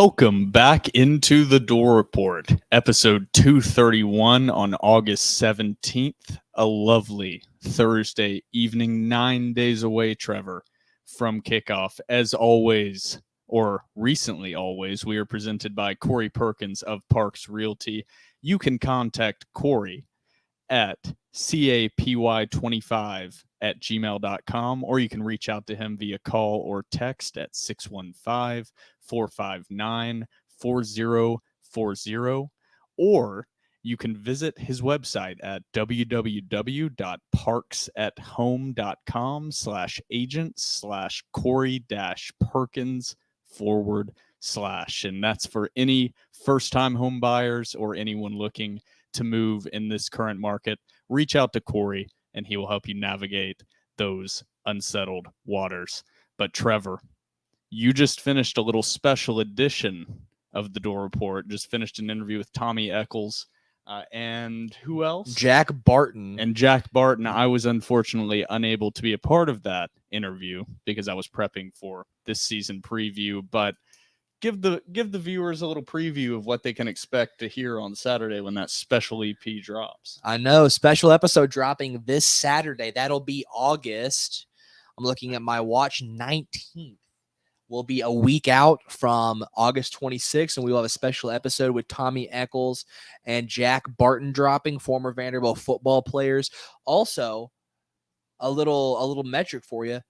Welcome back into the Door Report, episode 231 on August 17th, a lovely Thursday evening, 9 days away, Trevor, from kickoff. As always, or recently always, we are presented by Corey Perkins of Parks Realty. You can contact Corey at capy25@gmail.com, or you can reach out to him via call or text at 615-459-4040, or you can visit his website at www.parksathome.com/agent/Corey-Perkins/. And that's for any first-time home buyers or anyone looking to move in this current market. Reach out to Corey and he will help you navigate those unsettled waters. But Trevor, you just finished a little special edition of the Door Report. Just finished an interview with Tommy Eccles and who else? Jack Barton. And Jack Barton. I was unfortunately unable to be a part of that interview because I was prepping for this season preview, but give the viewers a little preview of what they can expect to hear on Saturday when that special EP drops. I know, special episode dropping this Saturday. That'll be August. I'm looking at my watch, 19th. We'll be a week out from August 26th, and we will have a special episode with Tommy Eccles and Jack Barton dropping, former Vanderbilt football players. Also, a little metric for you.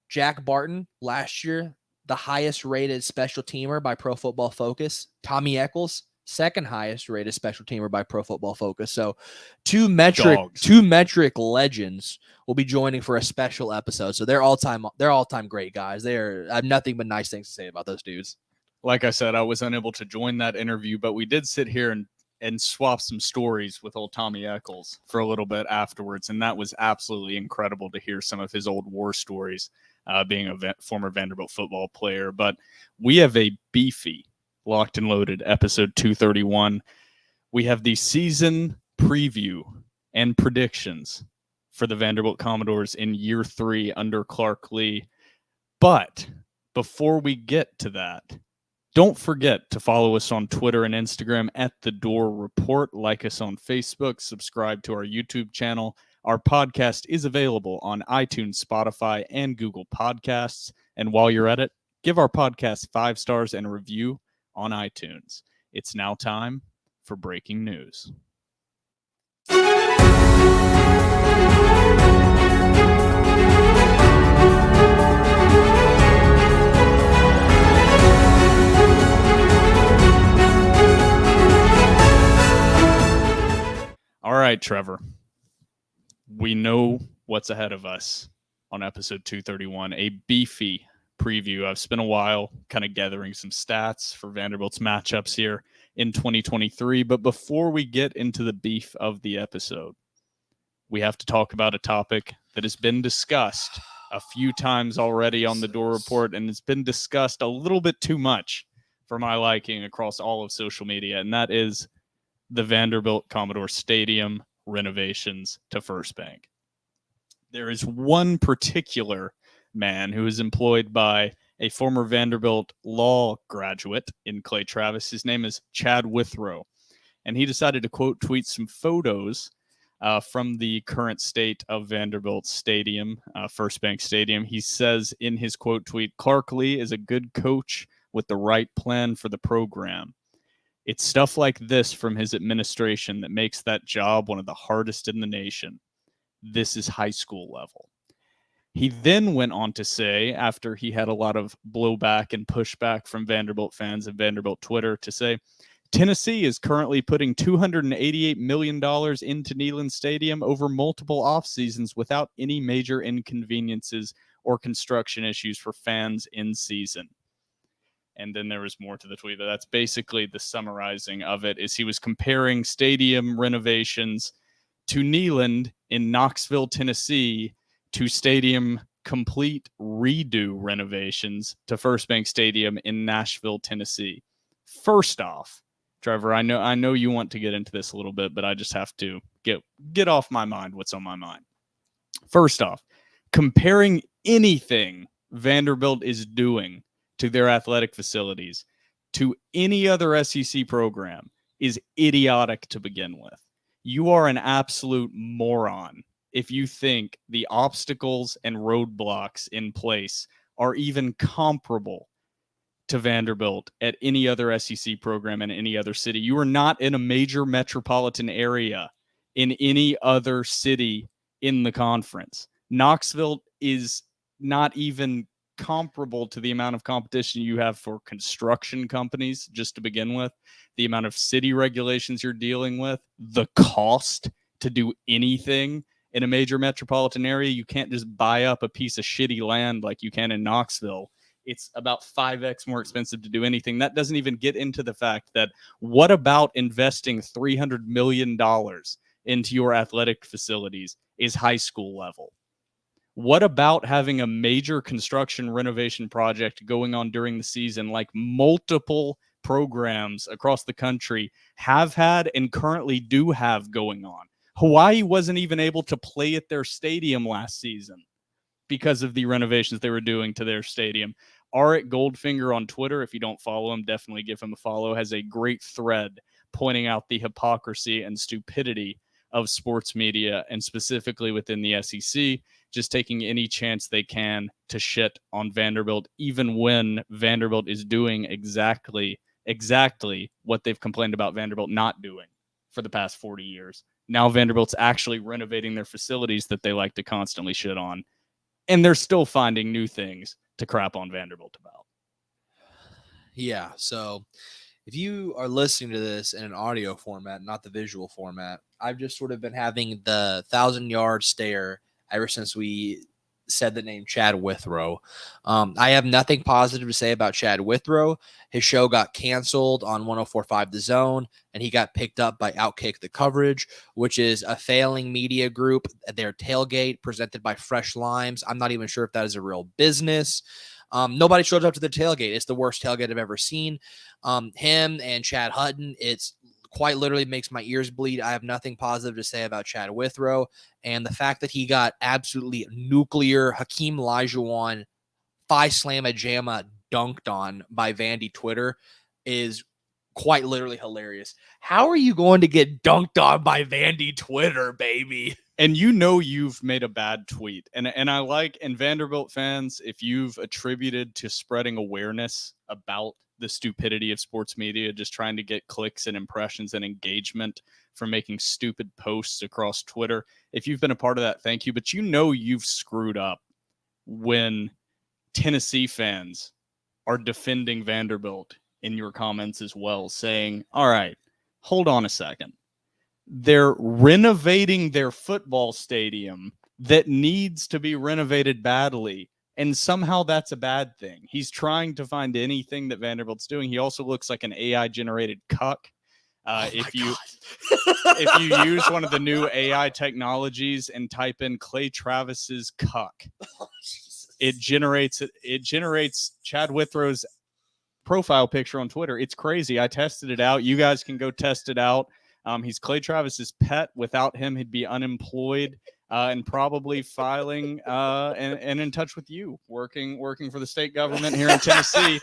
Jack Barton, last year, the highest rated special teamer by Pro Football Focus. Tommy Eccles, second highest rated special teamer by Pro Football Focus. So two metric legends will be joining for a special episode. So they're all-time great guys. I have nothing but nice things to say about those dudes. Like I said, I was unable to join that interview, but we did sit here and swap some stories with old Tommy Eccles for a little bit afterwards, and that was absolutely incredible to hear some of his old war stories, being a former Vanderbilt football player. But we have a beefy, locked and loaded episode 231. We have the season preview and predictions for the Vanderbilt Commodores in year 3 under Clark Lea. But before we get to that, don't forget to follow us on Twitter and Instagram at The Door Report. Like us on Facebook. Subscribe to our YouTube channel. Our podcast is available on iTunes, Spotify, and Google Podcasts. And while you're at it, give our podcast 5 stars and a review on iTunes. It's now time for breaking news. All right, Trevor. We know what's ahead of us on episode 231, a beefy preview. I've spent a while kind of gathering some stats for Vanderbilt's matchups here in 2023. But before we get into the beef of the episode, we have to talk about a topic that has been discussed a few times already on the Door Report, and it's been discussed a little bit too much for my liking across all of social media, and that is the Vanderbilt Commodore Stadium renovations to First Bank. There is one particular man who is employed by a former Vanderbilt law graduate in Clay Travis. His name is Chad Withrow, and he decided to quote tweet some photos from the current state of Vanderbilt Stadium, First Bank Stadium. He says in his quote tweet, "Clark Lea is a good coach with the right plan for the program. It's stuff like this from his administration that makes that job one of the hardest in the nation. This is high school level." He then went on to say, after he had a lot of blowback and pushback from Vanderbilt fans and Vanderbilt Twitter, to say, "Tennessee is currently putting $288 million into Neyland Stadium over multiple off seasons without any major inconveniences or construction issues for fans in season." And then there was more to the tweet. That's basically the summarizing of it, is he was comparing stadium renovations to Neyland in Knoxville, Tennessee, to stadium complete redo renovations to First Bank Stadium in Nashville, Tennessee. First off, Trevor, I know you want to get into this a little bit, but I just have to get off my mind what's on my mind. First off, comparing anything Vanderbilt is doing to their athletic facilities to any other SEC program is idiotic to begin with. You are an absolute moron if you think the obstacles and roadblocks in place are even comparable to Vanderbilt at any other SEC program in any other city. You are not in a major metropolitan area in any other city in the conference. Knoxville is not even comparable to the amount of competition you have for construction companies, just to begin with, the amount of city regulations you're dealing with, the cost to do anything in a major metropolitan area. You can't just buy up a piece of shitty land like you can in Knoxville. It's about 5x more expensive to do anything. That doesn't even get into the fact that what about investing $300 million into your athletic facilities is high school level? What about having a major construction renovation project going on during the season like multiple programs across the country have had and currently do have going on? Hawaii wasn't even able to play at their stadium last season because of the renovations they were doing to their stadium. Art Goldfinger on Twitter, if you don't follow him, definitely give him a follow, has a great thread pointing out the hypocrisy and stupidity of sports media, and specifically within the SEC, just taking any chance they can to shit on Vanderbilt, even when Vanderbilt is doing exactly what they've complained about Vanderbilt not doing for the past 40 years. Now Vanderbilt's actually renovating their facilities that they like to constantly shit on, and they're still finding new things to crap on Vanderbilt about. Yeah, so if you are listening to this in an audio format, not the visual format, I've just sort of been having the 1,000-yard stare ever since we said the name Chad Withrow. I have nothing positive to say about Chad Withrow. His show got canceled on 104.5 The Zone, and he got picked up by Outkick the Coverage, which is a failing media group. Their tailgate presented by Fresh Limes. I'm not even sure if that is a real business. Nobody shows up to the tailgate. It's the worst tailgate I've ever seen. Him and Chad Hutton, it's quite literally makes my ears bleed. I have nothing positive to say about Chad Withrow. And the fact that he got absolutely nuclear Hakeem Olajuwon Phi Slamma Jamma dunked on by Vandy Twitter is quite literally hilarious. How are you going to get dunked on by Vandy Twitter, baby? And you know you've made a bad tweet. And I like, and Vanderbilt fans, if you've attributed to spreading awareness about the stupidity of sports media, just trying to get clicks and impressions and engagement from making stupid posts across Twitter, if you've been a part of that, thank you. But you know you've screwed up when Tennessee fans are defending Vanderbilt in your comments as well, saying, all right, hold on a second. They're renovating their football stadium that needs to be renovated badly, and somehow that's a bad thing. He's trying to find anything that Vanderbilt's doing. He also looks like an AI-generated cuck. If you use one of the new AI technologies and type in Clay Travis's cuck, it generates Chad Withrow's profile picture on Twitter. It's crazy. I tested it out. You guys can go test it out. He's Clay Travis's pet. Without him, he'd be unemployed and probably filing and in touch with you, working for the state government here in Tennessee,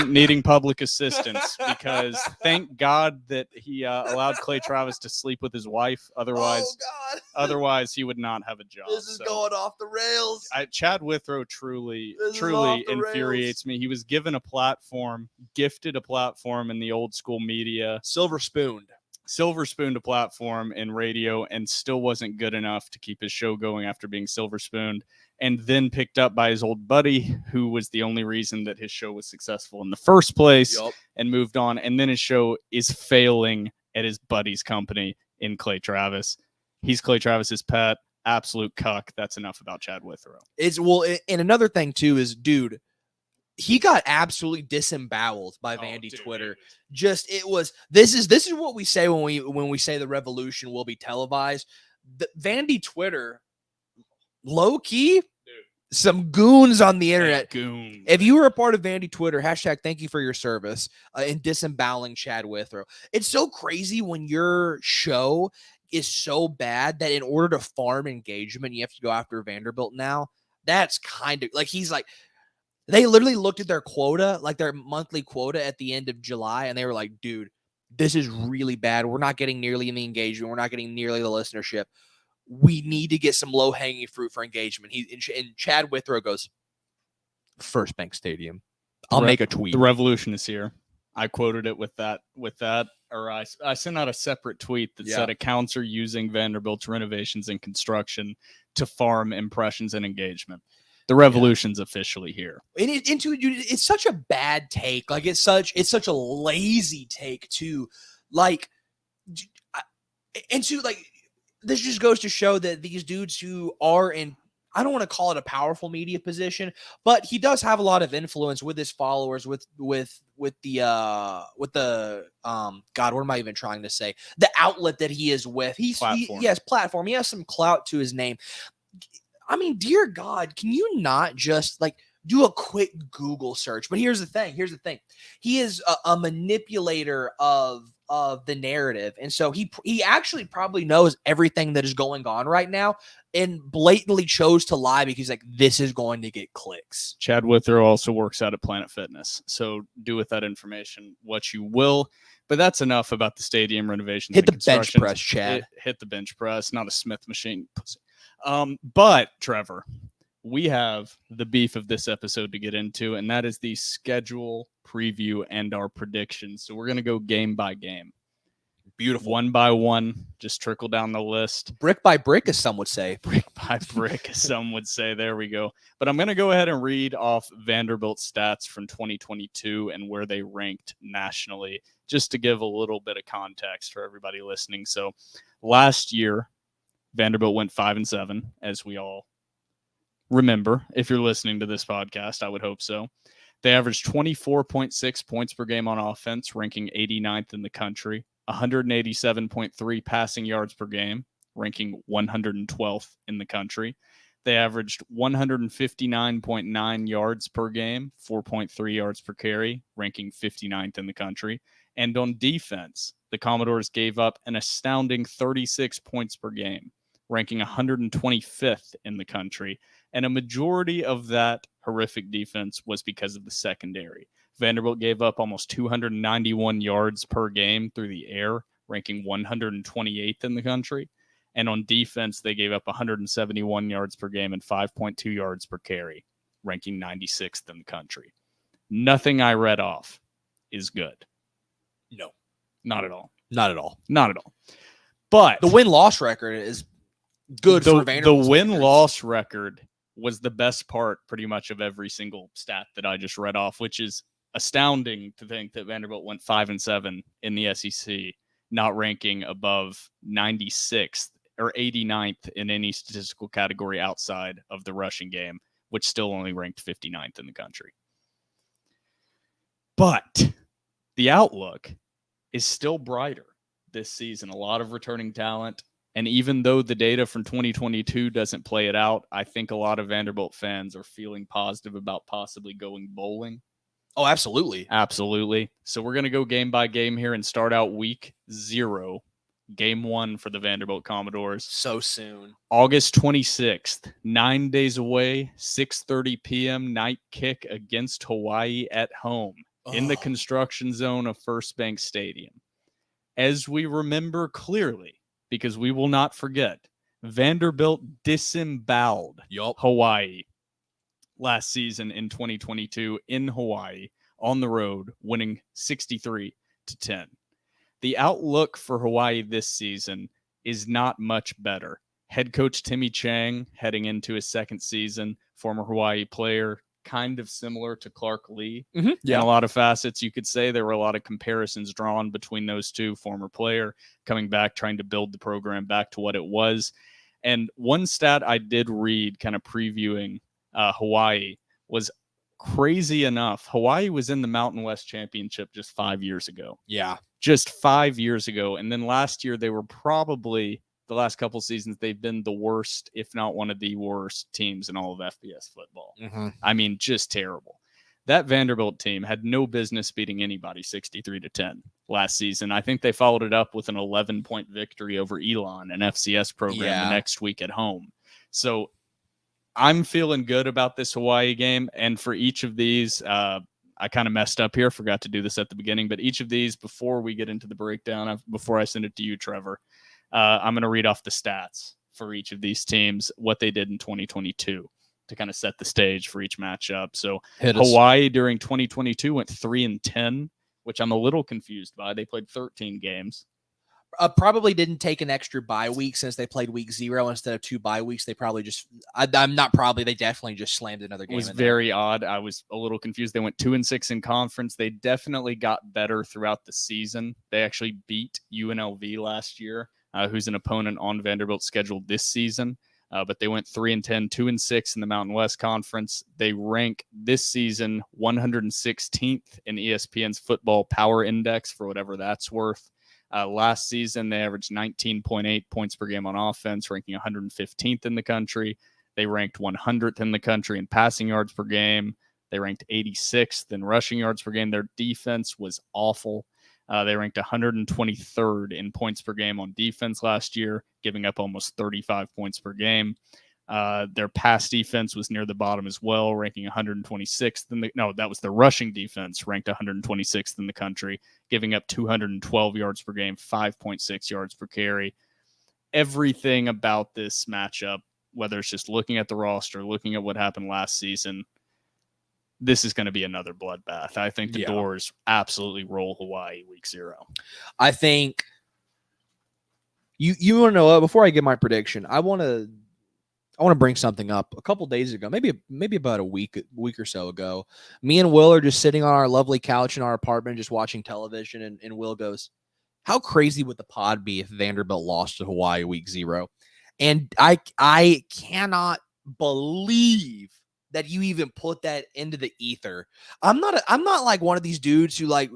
needing public assistance. Because thank God that he allowed Clay Travis to sleep with his wife. Otherwise, he would not have a job. This is going off the rails. Chad Withrow truly infuriates me. He was given a platform, gifted a platform in the old school media, silver spooned a platform in radio, and still wasn't good enough to keep his show going after being silver spooned, and then picked up by his old buddy, who was the only reason that his show was successful in the first place, and moved on. And then his show is failing at his buddy's company in Clay Travis. He's Clay Travis's pet. Absolute cuck. That's enough about Chad Withrow. And another thing too is, dude, he got absolutely disemboweled by Vandy Twitter. This is what we say when we say the revolution will be televised. The Vandy Twitter, low key, some goons on the internet. If you were a part of Vandy Twitter, hashtag thank you for your service in disemboweling Chad Withrow. It's so crazy when your show is so bad that in order to farm engagement, you have to go after Vanderbilt now. That's kind of like, he's like, They literally looked at their quota, like their monthly quota at the end of July, and they were like, dude, this is really bad. We're not getting nearly the engagement. We're not getting nearly the listenership. We need to get some low-hanging fruit for engagement. And Chad Withrow goes, First Bank Stadium. I'll make a tweet. The revolution is here. I quoted it with that, or I sent out a separate tweet that said accounts are using Vanderbilt's renovations and construction to farm impressions and engagement. The revolution's officially here. And it's such a bad take. Like it's such a lazy take too. Like, this just goes to show that these dudes who are in, I don't want to call it a powerful media position, but he does have a lot of influence with his followers, with the God, what am I even trying to say? The outlet that he is with. Platform. He has some clout to his name. I mean, dear God, can you not just do a quick Google search? But here's the thing. He is a manipulator of the narrative. And so he actually probably knows everything that is going on right now and blatantly chose to lie because he's like, this is going to get clicks. Chad Withrow also works out at Planet Fitness. So do with that information what you will. But that's enough about the stadium renovations. Hit the bench press, Chad. Hit the bench press, not a Smith machine. But Trevor, we have the beef of this episode to get into, and that is the schedule preview and our predictions. So we're going to go game by game. Beautiful. One by one, just trickle down the list. Brick by brick, as some would say. Brick by brick, as some would say. There we go. But I'm going to go ahead and read off Vanderbilt stats from 2022 and where they ranked nationally, just to give a little bit of context for everybody listening. So last year, Vanderbilt went 5-7, as we all remember. If you're listening to this podcast, I would hope so. They averaged 24.6 points per game on offense, ranking 89th in the country, 187.3 passing yards per game, ranking 112th in the country. They averaged 159.9 yards per game, 4.3 yards per carry, ranking 59th in the country. And on defense, the Commodores gave up an astounding 36 points per game, ranking 125th in the country. And a majority of that horrific defense was because of the secondary. Vanderbilt gave up almost 291 yards per game through the air, ranking 128th in the country. And on defense, they gave up 171 yards per game and 5.2 yards per carry, ranking 96th in the country. Nothing I read off is good. No. Not at all. Not at all. Not at all. But the win-loss record is good for Vanderbilt. The win-loss record was the best part pretty much of every single stat that I just read off, which is astounding to think that Vanderbilt went 5-7 in the SEC, not ranking above 96th or 89th in any statistical category outside of the rushing game, which still only ranked 59th in the country. But the outlook is still brighter this season. A lot of returning talent. And even though the data from 2022 doesn't play it out, I think a lot of Vanderbilt fans are feeling positive about possibly going bowling. Oh, absolutely. Absolutely. So we're going to go game by game here and start out week 0, game 1 for the Vanderbilt Commodores. So soon. August 26th, 9 days away, 6:30 p.m. night kick against Hawaii at home in the construction zone of First Bank Stadium. As we remember clearly, because we will not forget, Vanderbilt disemboweled Hawaii last season in 2022 in Hawaii on the road, winning 63-10. The outlook for Hawaii this season is not much better. Head coach Timmy Chang, heading into his second season, former Hawaii player, kind of similar to Clark Lea. In a lot of facets, you could say there were a lot of comparisons drawn between those two. Former player coming back, trying to build the program back to what it was. And one stat I did read kind of previewing Hawaii was crazy enough. Hawaii was in the Mountain West Championship just 5 years ago. Yeah. Just 5 years ago. And then last year, they were probably, the last couple seasons, they've been the worst, if not one of the worst teams in all of FBS football. I mean, just terrible. That Vanderbilt team had no business beating anybody 63-10 last season. I think they followed it up with an 11-point victory over Elon, an FCS program, the next week at home. So I'm feeling good about this Hawaii game. And for each of these, I kind of messed up here, forgot to do this at the beginning, but each of these, before we get into the breakdown, before I send it to you, Trevor, I'm going to read off the stats for each of these teams, what they did in 2022 to kind of set the stage for each matchup. So Hawaii during 2022 went 3-10, which I'm a little confused by. They played 13 games. Probably didn't take an extra bye week since they played week 0 instead of 2 bye weeks. They probably just, I'm not probably, they definitely just slammed another game. It was very odd. I was a little confused. They went 2-6 in conference. They definitely got better throughout the season. They actually beat UNLV last year, who's an opponent on Vanderbilt's schedule this season. But they went 3-10, 2-6 in the Mountain West Conference. They rank this season 116th in ESPN's Football Power Index, for whatever that's worth. Last season, they averaged 19.8 points per game on offense, ranking 115th in the country. They ranked 100th in the country in passing yards per game. They ranked 86th in rushing yards per game. Their defense was awful. They ranked 123rd in points per game on defense last year, giving up almost 35 points per game. Their pass defense was near the bottom as well, ranking 126th. That was their rushing defense, ranked 126th in the country, giving up 212 yards per game, 5.6 yards per carry. Everything about this matchup, whether it's just looking at the roster, looking at what happened last season, this is going to be another bloodbath. I think the Doors absolutely roll Hawaii week 0. I think you want to know what? Before I give my prediction, I want to bring something up. A couple days ago, maybe about a week or so ago, me and Will are just sitting on our lovely couch in our apartment, just watching television, and Will goes, "How crazy would the pod be if Vanderbilt lost to Hawaii week 0?" And I cannot believe that you even put that into the ether. I'm not like one of these dudes who like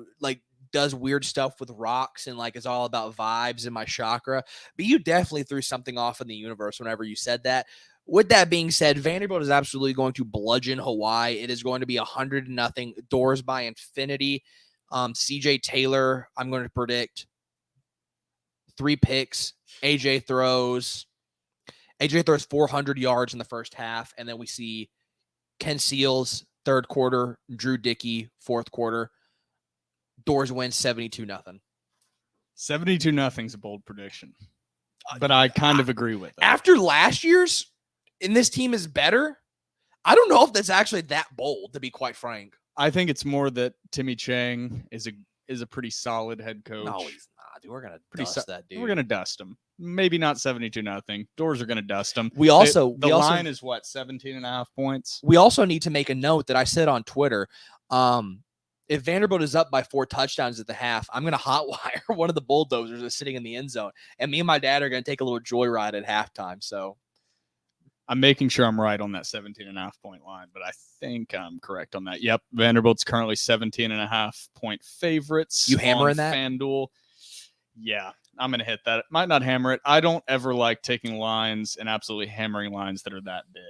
does weird stuff with rocks and like is all about vibes and my chakra, but you definitely threw something off in the universe whenever you said that. With that being said, Vanderbilt is absolutely going to bludgeon Hawaii. It is going to be 100-0, Doors by infinity. CJ Taylor, I'm going to predict 3 picks. AJ throws 400 yards in the first half, and then we see Ken Seals, third quarter, Drew Dickey, fourth quarter. Doors win 72-0. 72-0 is a bold prediction, but I kind of agree with it. After last year's, and this team is better, I don't know if that's actually that bold, to be quite frank. I think it's more that Timmy Chang is a pretty solid head coach. No, he's not. Dude, we're gonna dust that dude. We're gonna dust him. Maybe not 72-0. Doors are gonna dust him. The line is what, 17.5 points. We also need to make a note that I said on Twitter. If Vanderbilt is up by 4 touchdowns at the half, I'm gonna hotwire one of the bulldozers that's sitting in the end zone, and me and my dad are gonna take a little joyride at halftime. So I'm making sure I'm right on that 17.5 point line, but I think I'm correct on that. Yep. Vanderbilt's currently 17.5 point favorites. You hammering that? FanDuel. Yeah, I'm going to hit that. Might not hammer it. I don't ever like taking lines and absolutely hammering lines that are that big.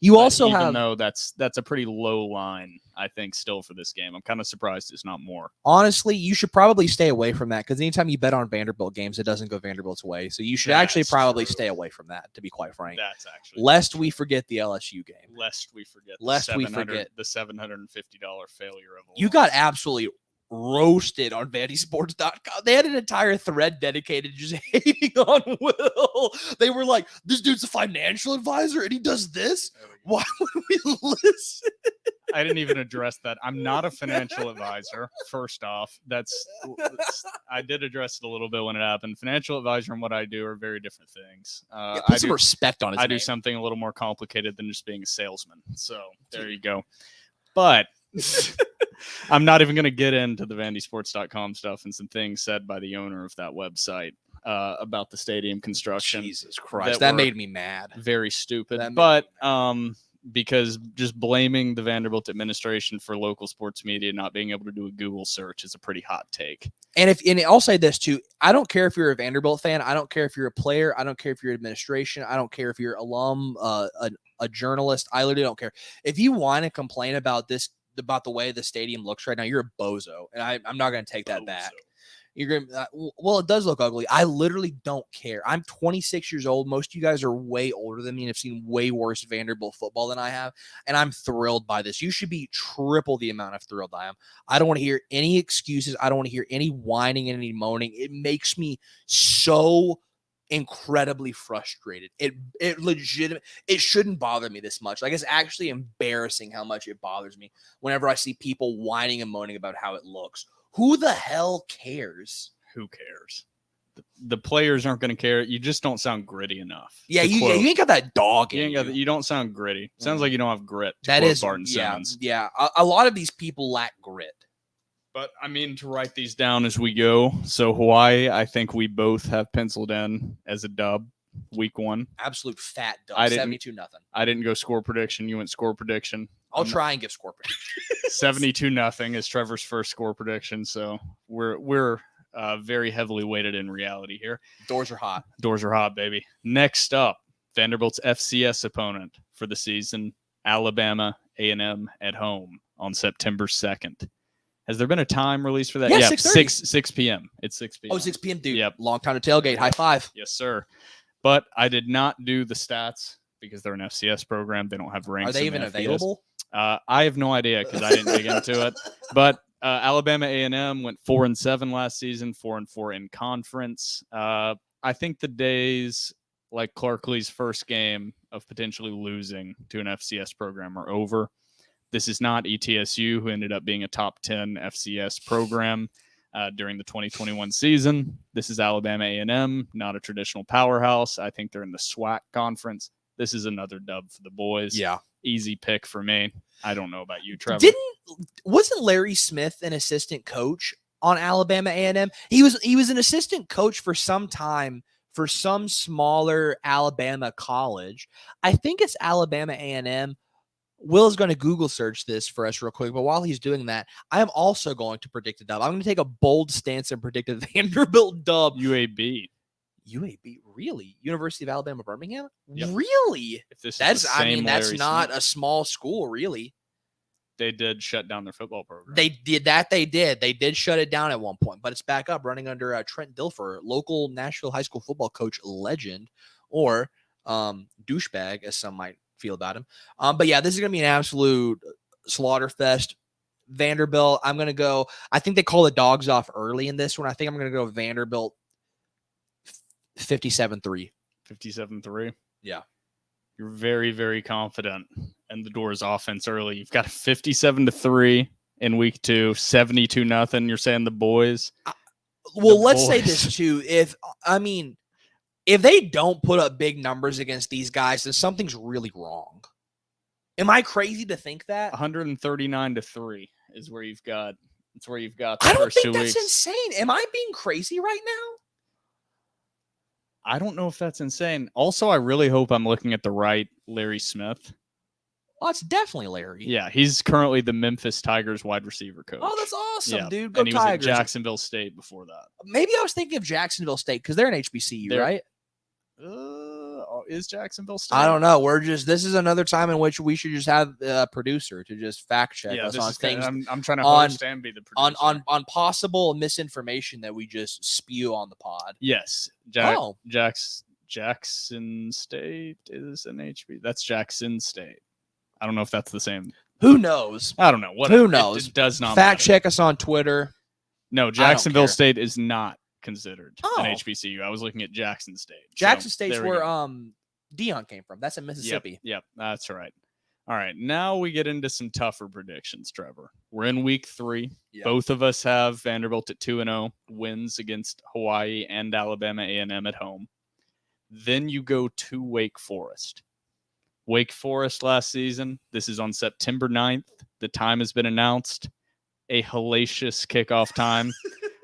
Even though that's a pretty low line, I think, still for this game. I'm kind of surprised it's not more. Honestly, you should probably stay away from that because anytime you bet on Vanderbilt games, it doesn't go Vanderbilt's way. So you should probably stay away from that, to be quite frank. That's actually lest we forget the LSU game. Lest we forget the $750 failure of a You got absolutely roasted on vandysports.com. They had an entire thread dedicated to just hating on Will. They were like, this dude's a financial advisor and he does this? Why would we listen? I didn't even address that. I'm not a financial advisor. First off, I did address it a little bit when it happened. Financial advisor and what I do are very different things. Put some respect on his name. do something a little more complicated than just being a salesman. So there you go. But I'm not even going to get into the vandysports.com stuff and some things said by the owner of that website about the stadium construction. Jesus Christ, that made me mad. Very stupid. But because just blaming the Vanderbilt administration for local sports media not being able to do a Google search is a pretty hot take. And I'll say this too, I don't care if you're a Vanderbilt fan. I don't care if you're a player. I don't care if you're administration. I don't care if you're alum, a journalist. I literally don't care. If you want to complain about this, about the way the stadium looks right now, you're a bozo. And I'm not going to take that back. You're gonna well, it does look ugly. I literally don't care. I'm 26 years old. Most of you guys are way older than me and have seen way worse Vanderbilt football than I have, and I'm thrilled by this. You should be triple the amount of thrilled I am. I don't want to hear any excuses. I don't want to hear any whining and any moaning. It makes me so incredibly frustrated. It legitimate. It shouldn't bother me this much. Like, it's actually embarrassing how much it bothers me whenever I see people whining and moaning about how it looks. Who the hell cares? Who cares? The players aren't going to care. You just don't sound gritty enough. Yeah, you ain't got that dog in you. You don't sound gritty. Sounds like you don't have grit. That is Barton Simmons. Yeah. A lot of these people lack grit. But I mean, to write these down as we go. So Hawaii, I think we both have penciled in as a dub week 1. Absolute fat dub. 72-0. I didn't go score prediction. You went score prediction. I'll try and give score prediction. 72-0 is Trevor's first score prediction. So we're very heavily weighted in reality here. Doors are hot. Doors are hot, baby. Next up, Vanderbilt's FCS opponent for the season, Alabama A&M at home on September 2nd. Has there been a time released for that? Yeah, 6 p.m. It's 6 p.m. Oh, 6 p.m., dude. Yep. Long time to tailgate. High five. Yes, sir. But I did not do the stats because they're an FCS program. They don't have ranks. Are they even available? I have no idea because I didn't dig into it. But Alabama A&M went 4-7 last season, 4-4 in conference. I think the days like Clark Lea's first game of potentially losing to an FCS program are over. This is not ETSU, who ended up being a top 10 FCS program during the 2021 season. This is Alabama A&M, not a traditional powerhouse. I think they're in the SWAC conference. This is another dub for the boys. Yeah. Easy pick for me. I don't know about you, Trevor. Wasn't Larry Smith an assistant coach on Alabama A&M? He was an assistant coach for some time for some smaller Alabama college. I think it's Alabama A&M. Will is going to Google search this for us real quick, but while he's doing that, I am also going to predict a dub. I'm going to take a bold stance and predict a Vanderbilt dub. UAB, really? University of Alabama, Birmingham? Yep. Really? If this is that's Larry not Smith. A small school, really. They did shut down their football program. They did shut it down at one point, but it's back up running under Trent Dilfer, local Nashville high school football coach legend, or douchebag, as some might feel about him. But yeah, this is going to be an absolute slaughter fest. Vanderbilt, I'm going to go. I think they call the dogs off early in this one. I think I'm going to go Vanderbilt 57-3. 57-3. Yeah. You're very, very confident in the Doors offense early. You've got a 57-3 in week 2, 72-0. You're saying the boys. Let's say this too. If they don't put up big numbers against these guys, then something's really wrong. Am I crazy to think that? 139-3 is where you've got. It's where you've got. I don't think that's insane. Am I being crazy right now? I don't know if that's insane. Also, I really hope I'm looking at the right Larry Smith. Oh, it's definitely Larry. Yeah, he's currently the Memphis Tigers wide receiver coach. Oh, that's awesome, dude. Go and he Tigers. was at Jacksonville State before that. Maybe I was thinking of Jacksonville State because they're an HBCU, right? Is Jacksonville State? I don't know. This is another time in which we should just have a producer to just fact check us on things. I'm trying to host and be the producer. On possible misinformation that we just spew on the pod. Yes. Jackson State is an HB. That's Jackson State. I don't know if that's the same. Who knows? I don't know. Who knows? It does not fact matter. check us on Twitter. No, Jacksonville State is not considered an HBCU. I was looking at Jackson State. Jackson State's where Dion came from. That's in Mississippi. Yep, that's right. All right, now we get into some tougher predictions, Trevor. We're in week 3. Yep. Both of us have Vanderbilt at 2-0, wins against Hawaii and Alabama A&M at home. Then you go to Wake Forest. Wake Forest last season. This is on September 9th. The time has been announced. A hellacious kickoff time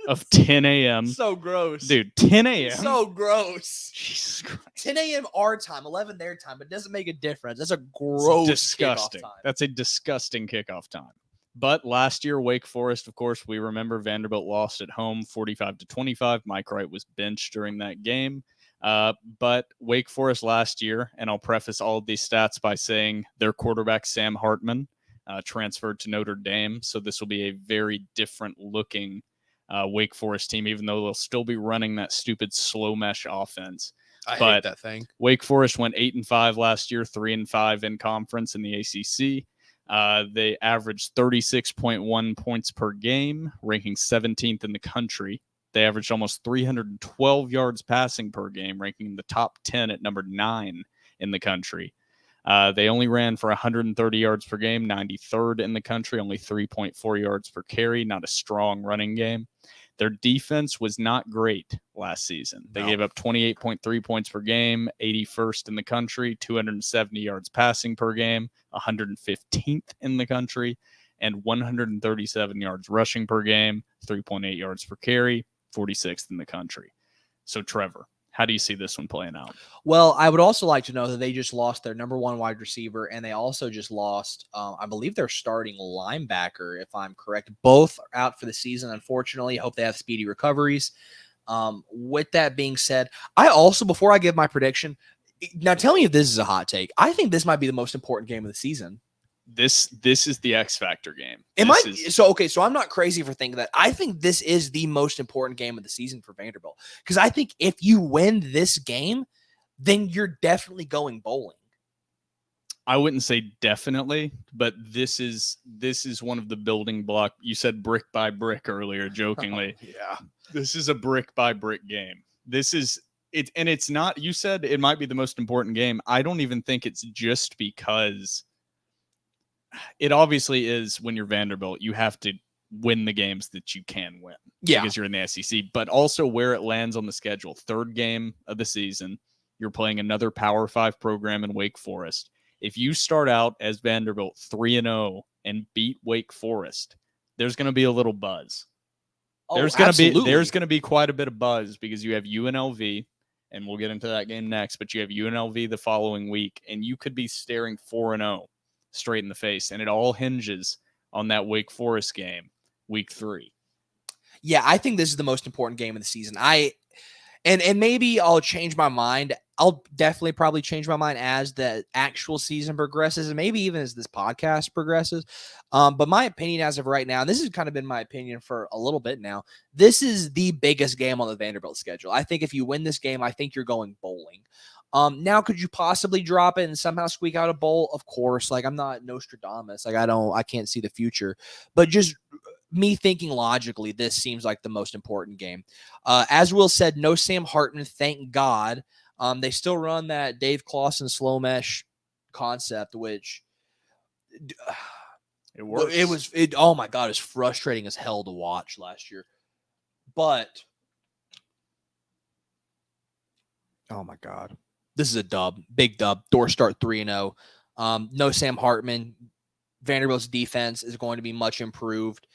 of 10 a.m. So gross. Dude, 10 a.m. So gross. Jesus Christ. 10 a.m. our time, 11 their time. It doesn't make a difference. That's a gross disgusting. Kickoff time. That's a disgusting kickoff time. But last year, Wake Forest, of course, we remember Vanderbilt lost at home 45-25. Mike Wright was benched during that game. But Wake Forest last year, and I'll preface all of these stats by saying their quarterback, Sam Hartman, transferred to Notre Dame. So this will be a very different looking Wake Forest team, even though they'll still be running that stupid slow mesh offense. I But hate that thing. Wake Forest went 8-5 last year, 3-5 in conference in the ACC. They averaged 36.1 points per game, ranking 17th in the country. They averaged almost 312 yards passing per game, ranking in the top 10 at number 9 in the country. They only ran for 130 yards per game, 93rd in the country, only 3.4 yards per carry, not a strong running game. Their defense was not great last season. They gave up 28.3 points per game, 81st in the country, 270 yards passing per game, 115th in the country, and 137 yards rushing per game, 3.8 yards per carry, 46th in the country. So, Trevor, how do you see this one playing out? Well, I would also like to know that they just lost their number 1 wide receiver, and they also just lost, I believe, their starting linebacker, if I'm correct. Both are out for the season, unfortunately. I hope they have speedy recoveries. With that being said, I also, before I give my prediction, now tell me if this is a hot take. I think this might be the most important game of the season. This is the X Factor game. So I'm not crazy for thinking that. I think this is the most important game of the season for Vanderbilt, because I think if you win this game, then you're definitely going bowling. I wouldn't say definitely, but this is one of the building block. You said brick by brick earlier, jokingly. Yeah. This is a brick by brick game. This is it, and it's not. You said it might be the most important game. I don't even think it's just because it obviously is. When you're Vanderbilt, you have to win the games that you can win. Yeah. Because you're in the SEC, but also where it lands on the schedule. 3rd game of the season, you're playing another Power 5 program in Wake Forest. If you start out as Vanderbilt 3-0 and beat Wake Forest, there's going to be a little buzz. There's going to be quite a bit of buzz because you have UNLV, and we'll get into that game next, but you have UNLV the following week, and you could be staring 4-0 straight in the face, and it all hinges on that Wake Forest game, week 3. Yeah, I think this is the most important game of the season. And maybe I'll change my mind. I'll definitely probably change my mind as the actual season progresses, and maybe even as this podcast progresses. But my opinion as of right now, and this has kind of been my opinion for a little bit now, this is the biggest game on the Vanderbilt schedule. I think if you win this game, I think you're going bowling. Now, could you possibly drop it and somehow squeak out a bowl? Of course. Like, I'm not Nostradamus. Like, I can't see the future. But just me thinking logically, this seems like the most important game. As Will said, no Sam Hartman, thank God. They still run that Dave Clawson slow mesh concept, which it works. Oh my God, it was frustrating as hell to watch last year. But oh my God, this is a dub, big dub. Door start 3-0. No Sam Hartman. Vanderbilt's defense is going to be much improved.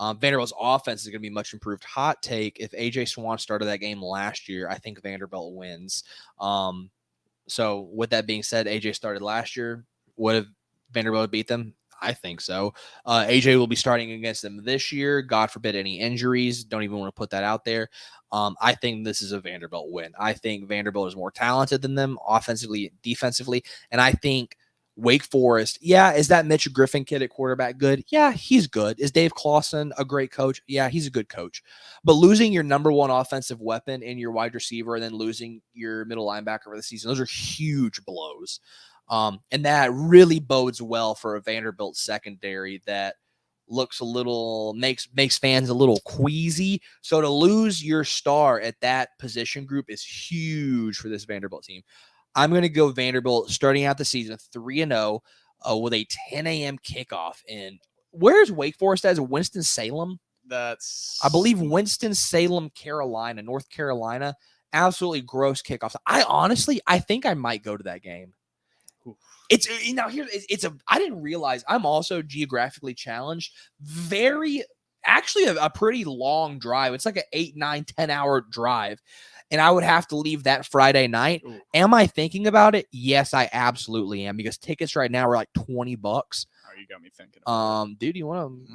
Vanderbilt's offense is going to be much improved. Hot take: if AJ Swan started that game last year, I think Vanderbilt wins. So with that being said, AJ started last year. Would have Vanderbilt beat them? I think so. AJ will be starting against them this year. God forbid any injuries. Don't even want to put that out there. I think this is a Vanderbilt win. I think Vanderbilt is more talented than them offensively, defensively, and I think Wake Forest, yeah, is that Mitch Griffin kid at quarterback good? Yeah, he's good. Is Dave Clawson a great coach? Yeah, he's a good coach. But losing your number 1 offensive weapon in your wide receiver and then losing your middle linebacker for the season, those are huge blows. And that really bodes well for a Vanderbilt secondary that looks a little, makes fans a little queasy. So to lose your star at that position group is huge for this Vanderbilt team. I'm going to go Vanderbilt starting out the season 3-0 with a 10 a.m. kickoff. And where's Wake Forest as? Winston-Salem? That's, I believe, Winston-Salem, Carolina, North Carolina. Absolutely gross kickoffs. I think I might go to that game. It's I didn't realize I'm also geographically challenged. Actually a pretty long drive. It's like an 8, 9, 10 hour drive. And I would have to leave that Friday night. Ooh. Am I thinking about it? Yes, I absolutely am, because tickets right now are like $20. Oh, you got me thinking. Dude, you want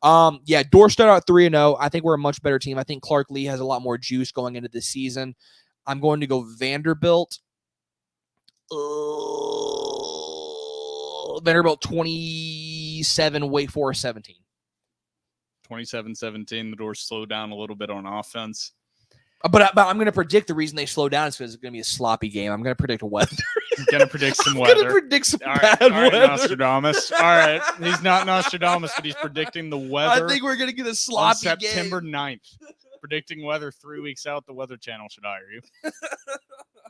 to? Yeah, door start out 3-0. I think we're a much better team. I think Clark Lea has a lot more juice going into this season. I'm going to go Vanderbilt. Vanderbilt 27, Wake Forest 17. 27-17. The Doors slow down a little bit on offense. But I'm going to predict the reason they slow down is because it's going to be a sloppy game. I'm going to predict weather. I'm going to predict some I'm weather. going to predict some All bad right, weather. Nostradamus. All right. He's not Nostradamus, but he's predicting the weather. I think we're going to get a on sloppy September game. 9th. Predicting weather 3 weeks out. The Weather Channel should hire you.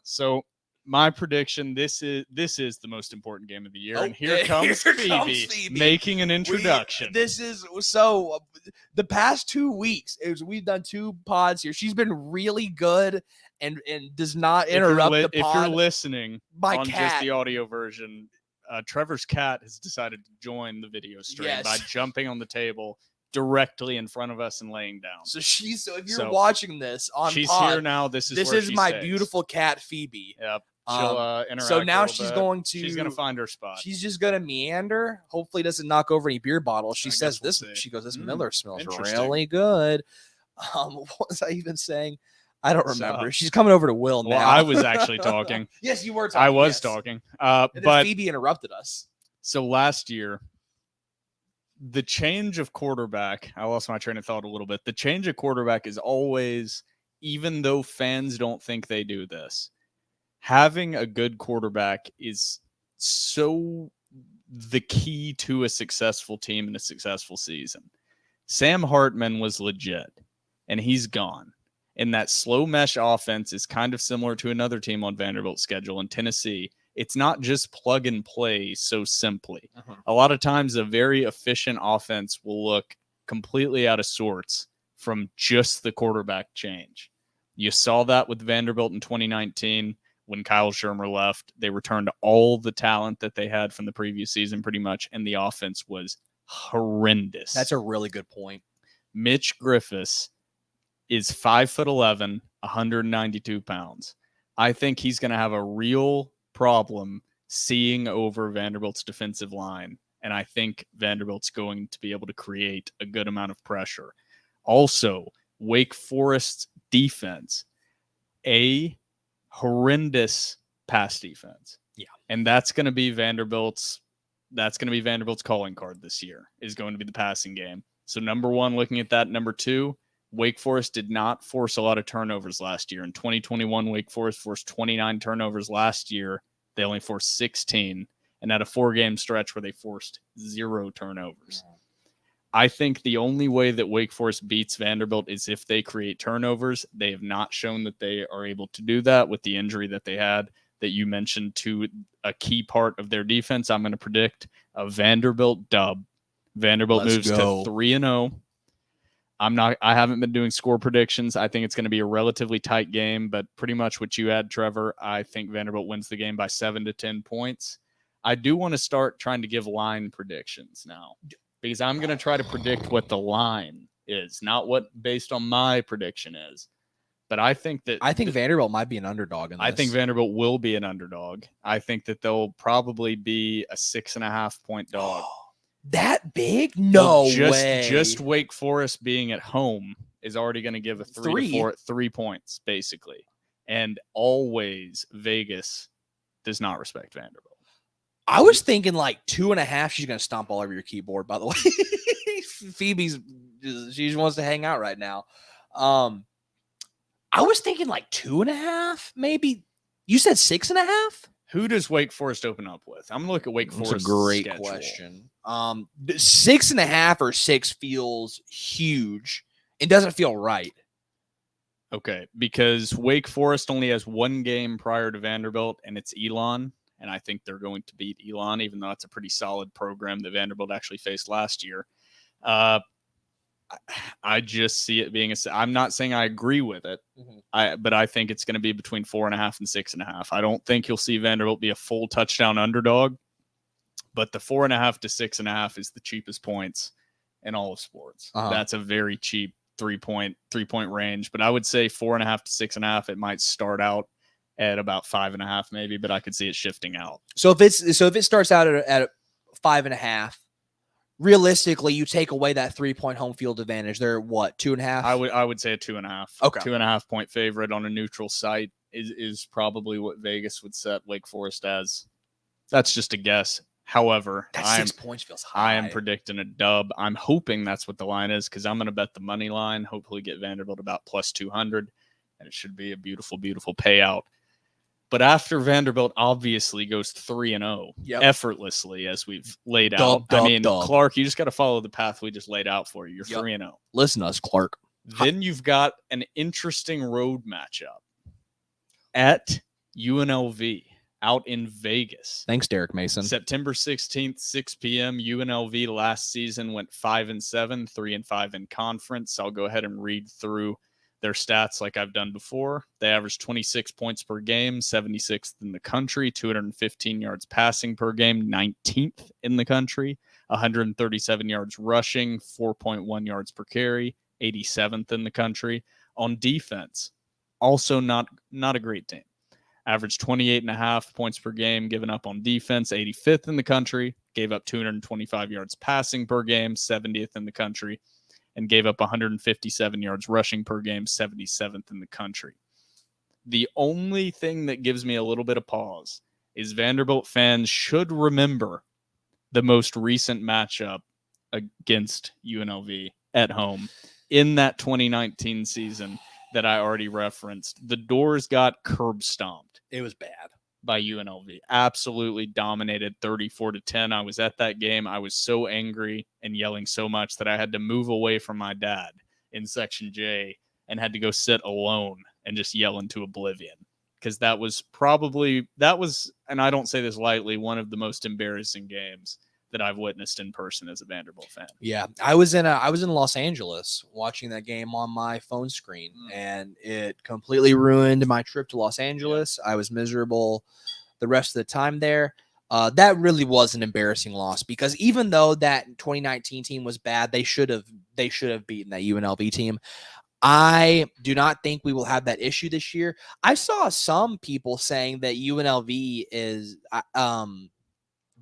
So my prediction, this is the most important game of the year. Oh, and here comes Phoebe making an introduction. The past 2 weeks, we've done 2 pods here. She's been really good and does not interrupt the pod. If you're listening My on cat. just the audio version, Trevor's cat has decided to join the video stream by jumping on the table directly in front of us and laying down. So if you're watching this on she's pod, here now. This is my stays. Beautiful cat Phoebe. Yep. She'll interact. So now she's bit. going to find her spot. She's just gonna meander. Hopefully, doesn't knock over any beer bottles. She says we'll this. See. She goes, "This Miller smells Interesting. really good." What was I even saying? I don't remember. She's coming over to Will now. Well, I was actually talking. Yes, you were talking. I was talking. And then but Phoebe interrupted us. So last year, the change of quarterback, I lost my train of thought a little bit. The change of quarterback is always, even though fans don't think they do this, having a good quarterback is so the key to a successful team and a successful season. Sam Hartman was legit, and he's gone. And that slow mesh offense is kind of similar to another team on Vanderbilt's schedule in Tennessee. It's not just plug and play so simply. A lot of times a very efficient offense will look completely out of sorts from just the quarterback change. You saw that with Vanderbilt in 2019 when Kyle Shermer left. They returned all the talent that they had from the previous season pretty much, and the offense was horrendous. That's a really good point. Mitch Griffiths is 5'11", 192 pounds. I think he's going to have a real problem seeing over Vanderbilt's defensive line, and I think Vanderbilt's going to be able to create a good amount of pressure. Also, Wake Forest's defense, a horrendous pass defense. Yeah. And that's going to be Vanderbilt's calling card this year, is going to be the passing game. So number one, looking at that. Number two, Wake Forest did not force a lot of turnovers last year. In 2021, Wake Forest forced 29 turnovers. Last year, they only forced 16, and had a 4-game stretch where they forced 0 turnovers. I think the only way that Wake Forest beats Vanderbilt is if they create turnovers. They have not shown that they are able to do that with the injury that they had that you mentioned to a key part of their defense. I'm going to predict a Vanderbilt dub. Vanderbilt moves to 3-0. I haven't been doing score predictions. I think it's going to be a relatively tight game, but pretty much what you had, Trevor. I think Vanderbilt wins the game by 7 to 10 points. I do want to start trying to give line predictions now, because I'm going to try to predict what the line is, not what based on my prediction is. But I think Vanderbilt might be an underdog in this. I think Vanderbilt will be an underdog. I think that they'll probably be a 6.5-point dog. That big? No way. Just Wake Forest being at home is already going to give a 3 points, basically. And always Vegas does not respect Vanderbilt. I was thinking like 2.5. She's going to stomp all over your keyboard, by the way. She just wants to hang out right now. I was thinking like 2.5, maybe. You said 6.5? Who does Wake Forest open up with? I'm going to look at Wake Forest. That's a great question. 6.5 or 6 feels huge. It doesn't feel right. Okay, because Wake Forest only has 1 game prior to Vanderbilt, and it's Elon. And I think they're going to beat Elon, even though it's a pretty solid program that Vanderbilt actually faced last year. I just see it being I'm not saying I agree with it, but I think it's going to be between 4.5 and 6.5. I don't think you'll see Vanderbilt be a full touchdown underdog, but the 4.5 to 6.5 is the cheapest points in all of sports. That's a very cheap 3-point range, but I would say 4.5 to 6.5. It might start out at about 5.5 maybe, but I could see it shifting out. So if it starts out at 5.5, realistically, you take away that 3-point home field advantage. They're what, 2.5? I would say a 2.5. Okay. 2.5 point favorite on a neutral site is probably what Vegas would set Wake Forest as. That's just a guess. However, That I 6 points feels high. I am predicting a dub. I'm hoping that's what the line is because I'm going to bet the money line. Hopefully, get Vanderbilt about plus 200, and it should be a beautiful, beautiful payout. But after Vanderbilt obviously goes 3-0 Yep. effortlessly, as we've laid Dub, out. dub, I mean, dub. Clark, you just got to follow the path we just laid out for you. You're Yep. 3-0. Listen to us, Clark. Then you've got an interesting road matchup at UNLV out in Vegas. Thanks, Derek Mason. September 16th, 6 p.m. UNLV last season went 5-7, 3-5 in conference. I'll go ahead and read through their stats like I've done before. They averaged 26 points per game, 76th in the country, 215 yards passing per game, 19th in the country, 137 yards rushing, 4.1 yards per carry, 87th in the country. On defense, also not a great team. Averaged 28.5 points per game given up on defense, 85th in the country, gave up 225 yards passing per game, 70th in the country, and gave up 157 yards rushing per game, 77th in the country. The only thing that gives me a little bit of pause is Vanderbilt fans should remember the most recent matchup against UNLV at home in that 2019 season that I already referenced. The doors got curb stomped. It was bad by UNLV. Absolutely dominated 34-10. I was at that game. I was so angry and yelling so much that I had to move away from my dad in Section J and had to go sit alone and just yell into oblivion. Because that was, and I don't say this lightly, one of the most embarrassing games that I've witnessed in person as a Vanderbilt fan. Yeah, I was in Los Angeles watching that game on my phone screen, and it completely ruined my trip to Los Angeles. Yeah. I was miserable the rest of the time there. That really was an embarrassing loss because even though that 2019 team was bad, they should have beaten that UNLV team. I do not think we will have that issue this year. I saw some people saying that UNLV is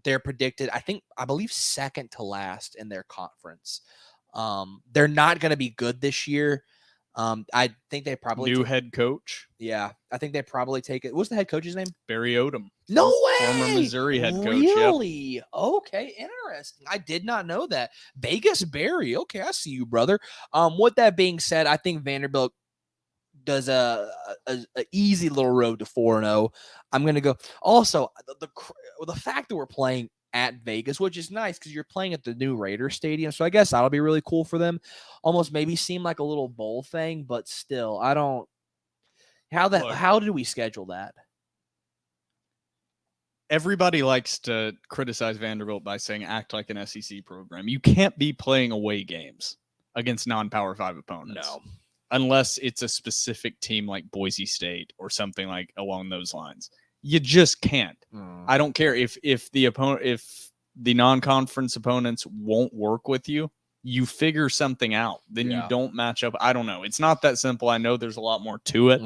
they're predicted, I believe, second to last in their conference. They're not going to be good this year. I think they probably new head coach. Yeah, I think they probably take it. What's the head coach's name? Barry Odom. No way. Former Missouri head coach. Really? Yep. Okay, interesting. I did not know that. Vegas Barry. Okay, I see you, brother. With that being said, I think Vanderbilt does a easy little road to 4-0. I'm going to go. Also, the fact that we're playing at Vegas, which is nice because you're playing at the new Raiders Stadium, so I guess that'll be really cool for them. Almost maybe seem like a little bowl thing, but still, I don't. How do we schedule that? Everybody likes to criticize Vanderbilt by saying act like an SEC program. You can't be playing away games against non-Power 5 opponents. No. Unless it's a specific team like Boise State or something like along those lines. You just can't. I don't care if the non-conference opponents won't work with you, you figure something out. Then you don't match up. I don't know. It's not that simple. I know there's a lot more to it,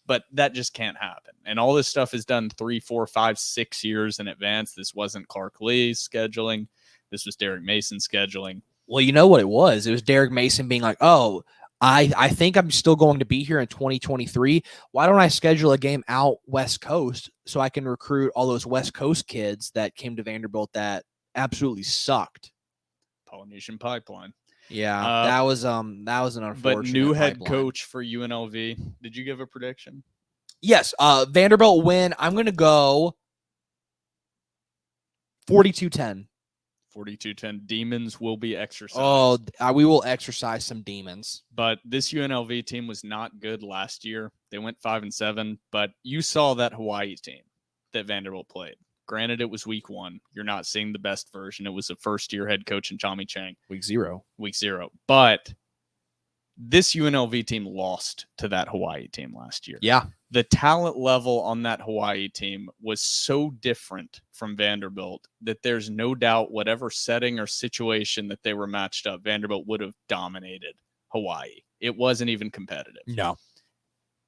but that just can't happen. And all this stuff is done 3, 4, 5, 6 years in advance. This wasn't Clark Lea's scheduling. This was Derek Mason's scheduling. Well, you know what it was? It was Derek Mason being like, oh, I think I'm still going to be here in 2023. Why don't I schedule a game out West Coast so I can recruit all those West Coast kids that came to Vanderbilt that absolutely sucked? Polynesian Pipeline. Yeah, that was an unfortunate. But new head coach for UNLV. Did you give a prediction? Yes, Vanderbilt win. I'm going to go 42-10. 42-10. Demons will be exercised. Oh, we will exercise some demons. But this UNLV team was not good last year. They went 5-7, but you saw that Hawaii team that Vanderbilt played. Granted, it was week 1. You're not seeing the best version. It was a first-year head coach in Tommy Chang. Week 0. But this UNLV team lost to that Hawaii team last year. Yeah. The talent level on that Hawaii team was so different from Vanderbilt that there's no doubt whatever setting or situation that they were matched up, Vanderbilt would have dominated Hawaii. It wasn't even competitive. No.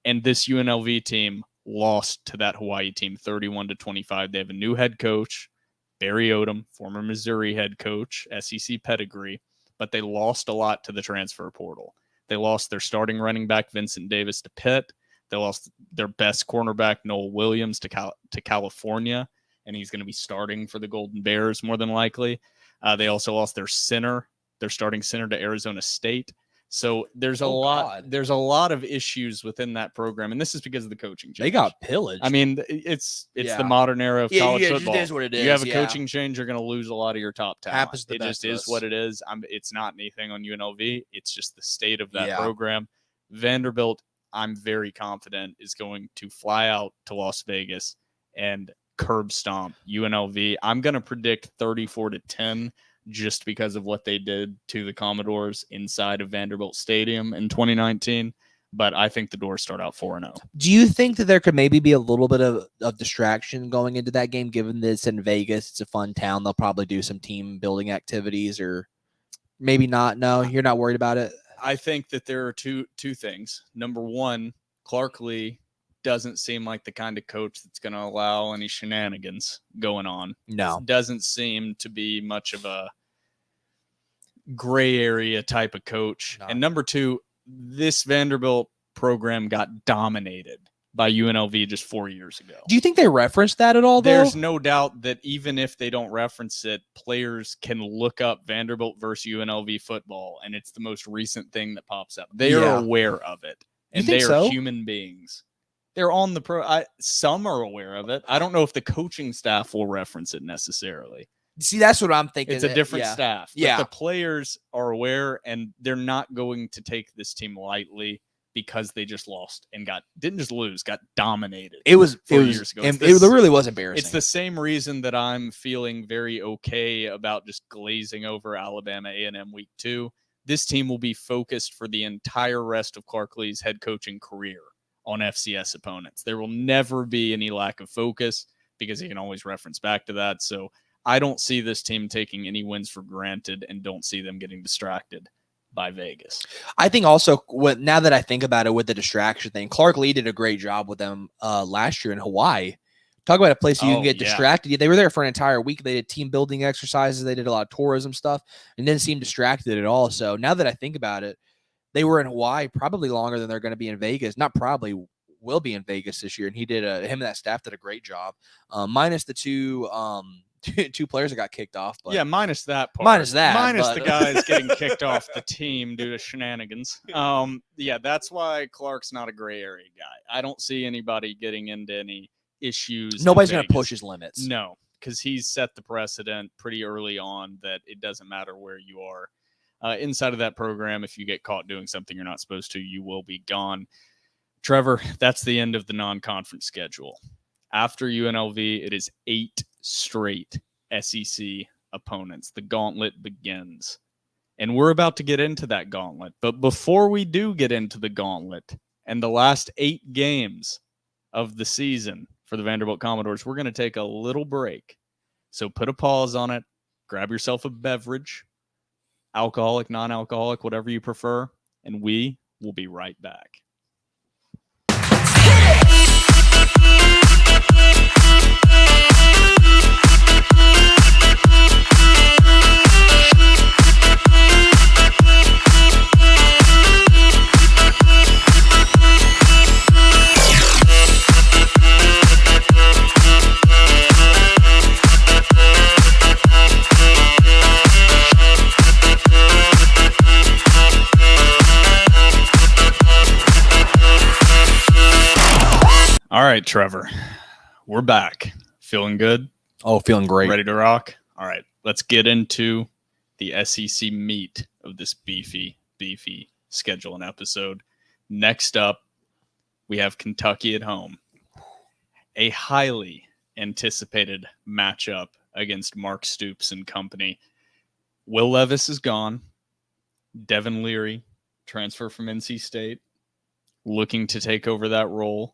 And this UNLV team lost to that Hawaii team 31-25. They have a new head coach, Barry Odom, former Missouri head coach, SEC pedigree, but they lost a lot to the transfer portal. They lost their starting running back, Vincent Davis, to Pitt. They lost their best cornerback, Noel Williams, to California. and he's going to be starting for the Golden Bears more than likely. They also lost their starting center to Arizona State. So there's a lot of issues within that program, and this is because of the coaching change. They got pillaged. I mean, it's the modern era of college football. It is what it is. You have a coaching change, you're going to lose a lot of your top talent. Happens to the it best just of is us. what it is. It's not anything on UNLV. It's just the state of that program. Vanderbilt, I'm very confident, is going to fly out to Las Vegas and curb stomp UNLV. I'm going to predict 34-10. Just because of what they did to the Commodores inside of Vanderbilt Stadium in 2019. But I think the Doors start out 4-0. Do you think that there could maybe be a little bit of distraction going into that game, given that it's in Vegas? It's a fun town. They'll probably do some team building activities, or maybe not. No, you're not worried about it? I think that there are two things. Number one, Clark Lea doesn't seem like the kind of coach that's going to allow any shenanigans going on. No. Doesn't seem to be much of a gray area type of coach. No. And number two, this Vanderbilt program got dominated by UNLV just 4 years ago. Do you think they referenced that at all, though? There's no doubt that even if they don't reference it, players can look up Vanderbilt versus UNLV football, and it's the most recent thing that pops up. They are aware of it, and they are human beings. They're on the some are aware of it. I don't know if the coaching staff will reference it necessarily. See, that's what I'm thinking. It's a different staff. But the players are aware, and they're not going to take this team lightly because they just lost and didn't just lose, got dominated. It was years ago. It really was embarrassing. It's the same reason that I'm feeling very okay about just glazing over Alabama A&M week 2. This team will be focused for the entire rest of Clark Lea's head coaching career on FCS opponents. There will never be any lack of focus because he can always reference back to that. So I don't see this team taking any wins for granted and don't see them getting distracted by Vegas. I think also, now that I think about it with the distraction thing, Clark Lea did a great job with them last year in Hawaii. Talk about a place you can get distracted. They were there for an entire week. They did team building exercises. They did a lot of tourism stuff and didn't seem distracted at all. So now that I think about it, they were in Hawaii probably longer than they're going to be in Vegas. Not probably, will be in Vegas this year. And he did him and that staff did a great job. Minus the two players that got kicked off. But minus that part. Minus the guys getting kicked off the team due to shenanigans. That's why Clark's not a gray area guy. I don't see anybody getting into any issues. Nobody's going to push his limits. No, because he's set the precedent pretty early on that it doesn't matter where you are. Inside of that program, if you get caught doing something you're not supposed to, you will be gone. Trevor, that's the end of the non-conference schedule. After UNLV, it is 8 straight SEC opponents. The gauntlet begins. And we're about to get into that gauntlet. But before we do get into the gauntlet and the last 8 games of the season for the Vanderbilt Commodores, we're going to take a little break. So put a pause on it. Grab yourself a beverage. Alcoholic, non-alcoholic, whatever you prefer. And we will be right back. All right, Trevor, we're back. Feeling good? Oh, feeling great. Ready to rock? All right, let's get into the SEC meat of this beefy schedule and episode. Next up, we have Kentucky at home. A highly anticipated matchup against Mark Stoops and company. Will Levis is gone. Devin Leary, transfer from NC State, looking to take over that role.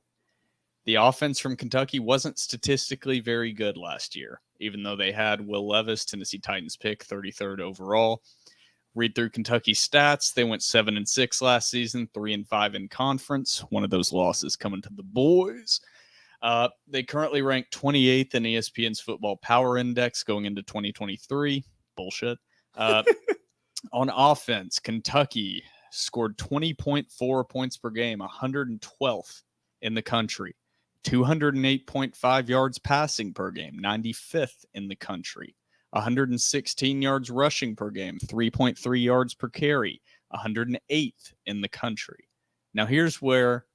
The offense from Kentucky wasn't statistically very good last year, even though they had Will Levis, Tennessee Titans pick, 33rd overall. Read through Kentucky's stats. They went 7-6 last season, 3-5 in conference. One of those losses coming to the boys. They currently rank 28th in ESPN's Football Power Index going into 2023. Bullshit. On offense, Kentucky scored 20.4 points per game, 112th in the country. 208.5 yards passing per game, 95th in the country. 116 yards rushing per game, 3.3 yards per carry, 108th in the country. Now, here's where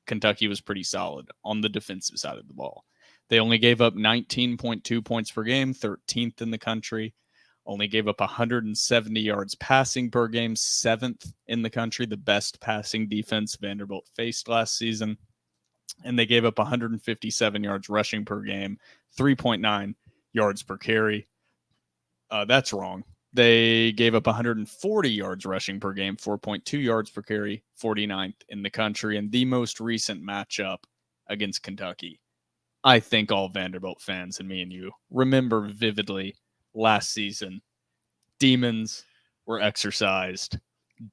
Kentucky was pretty solid on the defensive side of the ball. They only gave up 19.2 points per game, 13th in the country. Only gave up 170 yards passing per game, 7th in the country, the best passing defense Vanderbilt faced last season. And they gave up 157 yards rushing per game, 3.9 yards per carry. That's wrong. They gave up 140 yards rushing per game, 4.2 yards per carry, 49th in the country. And the most recent matchup against Kentucky, I think all Vanderbilt fans and me and you remember vividly last season. Demons were exercised.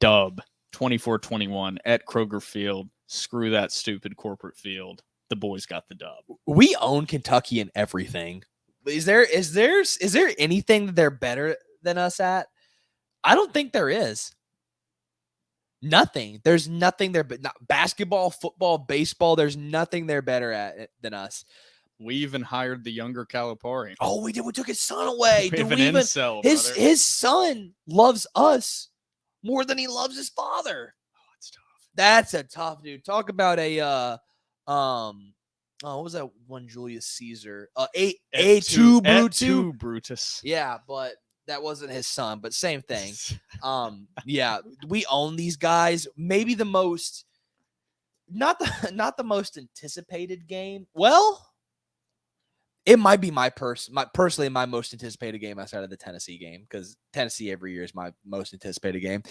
Dub 24-21 at Kroger Field. Screw that stupid corporate field. The boys got the dub. We own Kentucky in everything. Is there anything that they're better than us at? I don't think there is. Nothing. There's nothing there, but not basketball, football, baseball. There's nothing they're better at than us. We even hired the younger Calipari. Oh, we did. We took his son away. We have an incel, brother. His son loves us more than he loves his father. Oh, that's tough. That's a tough dude. Talk about a what was that one Julius Caesar? A2 Brutus. Yeah, but that wasn't his son, but same thing. Yeah, we own these guys. Maybe the most not the most anticipated game. Well, it might be personally my most anticipated game outside of the Tennessee game, because Tennessee every year is my most anticipated game.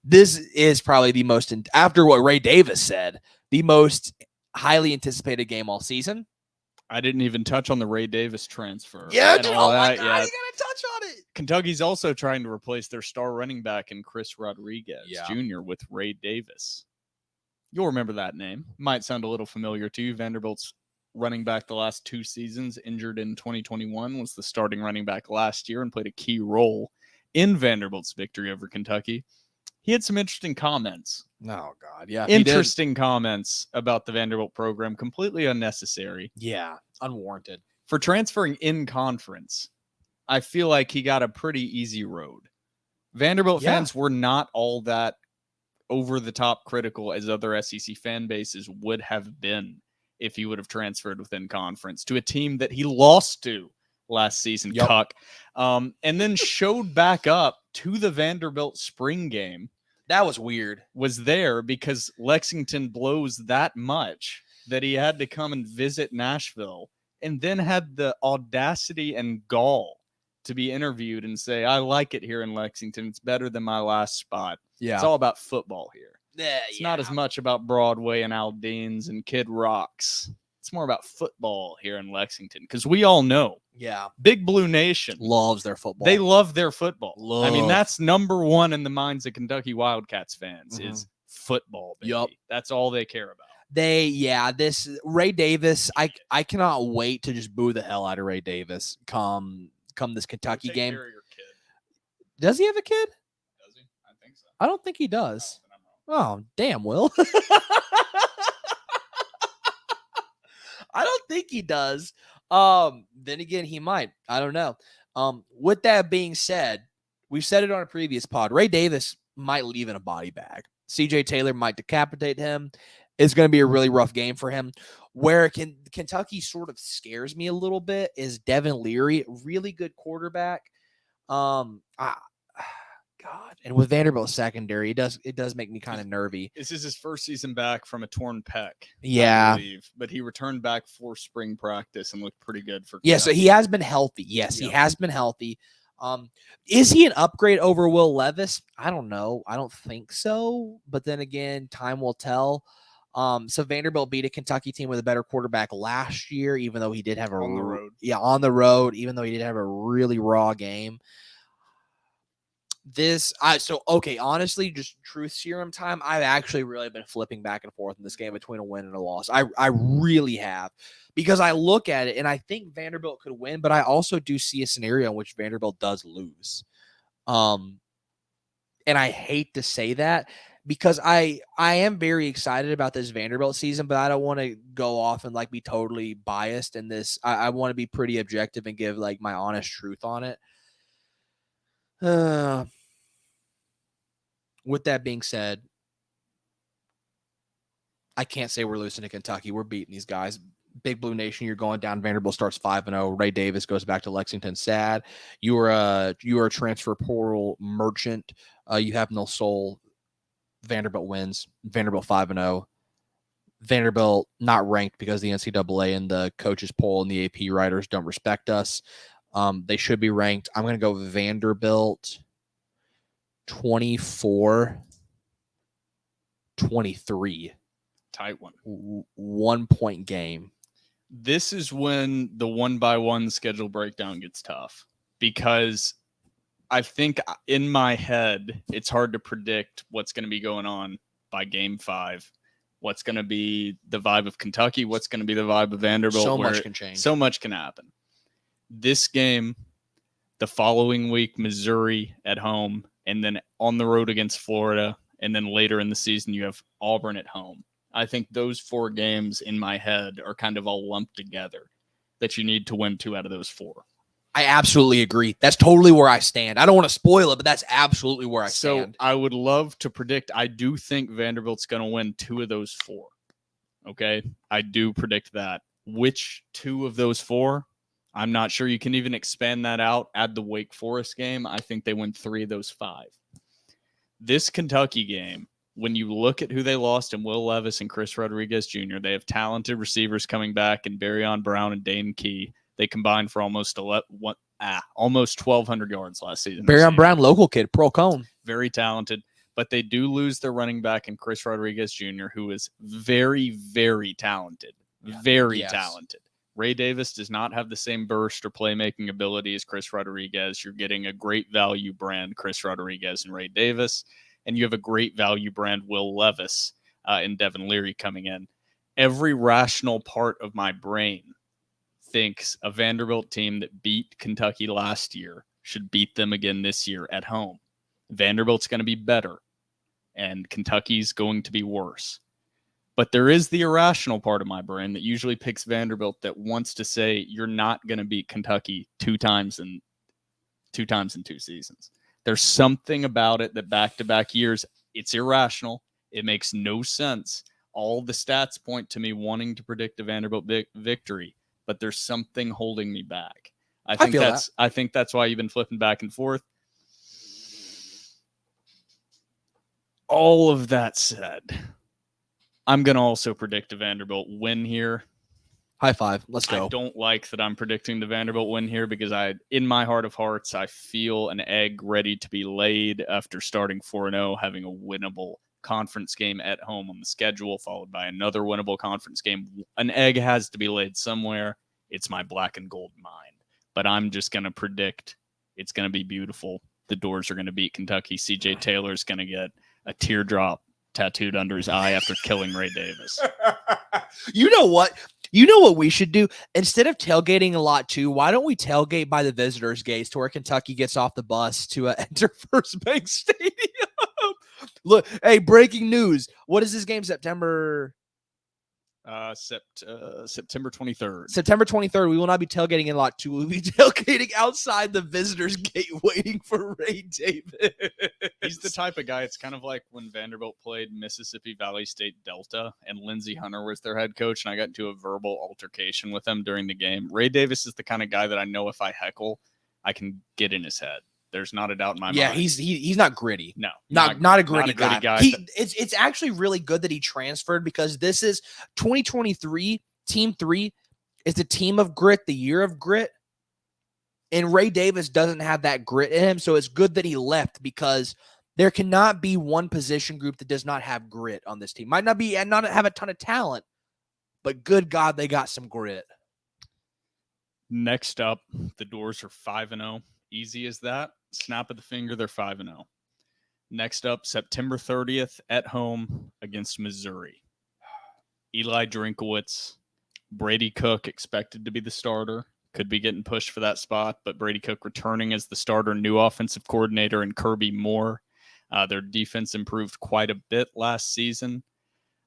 This is probably the most, after what Ray Davis said, the most highly anticipated game all season. I didn't even touch on the Ray Davis transfer. Yeah, dude, oh my God, yet. you gotta touch on it. Kentucky's also trying to replace their star running back in Chris Rodriguez Jr. with Ray Davis. You'll remember that name. Might sound a little familiar to you. Vanderbilt's running back the last 2 seasons, injured in 2021, was the starting running back last year and played a key role in Vanderbilt's victory over Kentucky. He had some interesting comments. Oh, God. Yeah. Interesting comments about the Vanderbilt program, completely unnecessary. Yeah. Unwarranted. For transferring in conference, I feel like he got a pretty easy road. Vanderbilt fans were not all that over the top critical as other SEC fan bases would have been if he would have transferred within conference to a team that he lost to last season, Cuck, and then showed back up to the Vanderbilt spring game. That was weird. Was there because Lexington blows that much that he had to come and visit Nashville, and then had the audacity and gall to be interviewed and say, I like it here in Lexington. It's better than my last spot. Yeah. It's all about football here. It's not as much about Broadway and Aldean's and Kid Rocks. It's more about football here in Lexington, because we all know, Big Blue Nation loves their football. They love their football. I mean, that's number one in the minds of Kentucky Wildcats fans is football. Baby. Yep. That's all they care about. This Ray Davis, I cannot wait to just boo the hell out of Ray Davis come this Kentucky game. Care of your kid. Does he have a kid? Does he? I think so. I don't think he does. Oh, damn, Will. I don't think he does. Then again, he might. I don't know. With that being said, we've said it on a previous pod. Ray Davis might leave in a body bag. CJ Taylor might decapitate him. It's going to be a really rough game for him. Where Kentucky sort of scares me a little bit is Devin Leary, really good quarterback. God, and with Vanderbilt secondary, it does make me kind of nervy. This is his first season back from a torn pec. Yeah, I believe, but he returned back for spring practice and looked pretty good for. Yeah, so he has been healthy. Yes, he has been healthy. Is he an upgrade over Will Levis? I don't know. I don't think so. But then again, time will tell. So Vanderbilt beat a Kentucky team with a better quarterback last year, even though he did have on the road. Yeah, on the road, even though he did have a really raw game. Honestly, just truth serum time. I've actually really been flipping back and forth in this game between a win and a loss. I really have, because I look at it and I think Vanderbilt could win, but I also do see a scenario in which Vanderbilt does lose. And I hate to say that, because I am very excited about this Vanderbilt season, but I don't want to go off and like be totally biased in this. I want to be pretty objective and give like my honest truth on it. With that being said, I can't say we're losing to Kentucky. We're beating these guys. Big Blue Nation, you're going down. Vanderbilt starts 5-0. Ray Davis goes back to Lexington. Sad. You are a transfer portal merchant. You have no soul. Vanderbilt wins. Vanderbilt 5-0. Vanderbilt not ranked because the NCAA and the coaches poll and the AP writers don't respect us. They should be ranked. I'm going to go Vanderbilt 24-23. Tight one. 1 point game. This is when the 1-by-1 schedule breakdown gets tough, because I think in my head, it's hard to predict what's going to be going on by game 5. What's going to be the vibe of Kentucky? What's going to be the vibe of Vanderbilt? So much can change. So much can happen. This game, the following week, Missouri at home, and then on the road against Florida, and then later in the season, you have Auburn at home. I think those 4 games in my head are kind of all lumped together, that you need to win 2 out of those 4. I absolutely agree. That's totally where I stand. I don't want to spoil it, but that's absolutely where I stand. So I would love to predict. I do think Vanderbilt's going to win 2 of those 4. Okay? I do predict that. Which 2 of those 4? I'm not sure. You can even expand that out. Add the Wake Forest game. I think they win 3 of those 5. This Kentucky game, when you look at who they lost in Will Levis and Chris Rodriguez Jr., they have talented receivers coming back in Barryon Brown and Dane Key. They combined for almost 1,200 yards last season. Barryon Brown, local kid, Pro Cone. Very talented, but they do lose their running back in Chris Rodriguez Jr., who is very, very talented. Very talented. Ray Davis does not have the same burst or playmaking ability as Chris Rodriguez. You're getting a great value brand, Chris Rodriguez and Ray Davis, and you have a great value brand, Will Levis, and Devin Leary coming in. Every rational part of my brain thinks a Vanderbilt team that beat Kentucky last year should beat them again this year at home. Vanderbilt's going to be better, and Kentucky's going to be worse. But there is the irrational part of my brain that usually picks Vanderbilt, that wants to say you're not going to beat Kentucky 2 times in 2 seasons. There's something about it that back-to-back years, it's irrational. It makes no sense. All the stats point to me wanting to predict a Vanderbilt victory, but there's something holding me back. I think that's why you've been flipping back and forth. All of that said, I'm going to also predict a Vanderbilt win here. High five. Let's go. I don't like that I'm predicting the Vanderbilt win here, because in my heart of hearts, I feel an egg ready to be laid after starting 4-0, having a winnable conference game at home on the schedule, followed by another winnable conference game. An egg has to be laid somewhere. It's my black and gold mind. But I'm just going to predict it's going to be beautiful. The Doors are going to beat Kentucky. CJ Taylor's going to get a teardrop tattooed under his eye after killing Ray Davis. You know what? You know what we should do? Instead of tailgating a lot too, why don't we tailgate by the visitors' gates to where Kentucky gets off the bus to enter First Bank Stadium? Look, hey, breaking news. What is this game? September 23rd. September 23rd. We will not be tailgating in lot 2. We'll be tailgating outside the visitors' gate waiting for Ray Davis. He's the type of guy, it's kind of like when Vanderbilt played Mississippi Valley State Delta and Lindsey Hunter was their head coach, and I got into a verbal altercation with him during the game. Ray Davis is the kind of guy that I know if I heckle, I can get in his head. There's not a doubt in my mind. Yeah, he's not gritty. No, not a gritty guy. guy. It's actually really good that he transferred, because this is 2023. Team 3 is the team of grit, the year of grit. And Ray Davis doesn't have that grit in him, so it's good that he left, because there cannot be one position group that does not have grit on this team. Might not have a ton of talent, but good God, they got some grit. Next up, the Doors are 5-0. Easy as that. Snap of the finger, they're 5-0. Next up, September 30th at home against Missouri. Eli Drinkowitz, Brady Cook expected to be the starter. Could be getting pushed for that spot, but Brady Cook returning as the starter, new offensive coordinator, and Kirby Moore. Their defense improved quite a bit last season.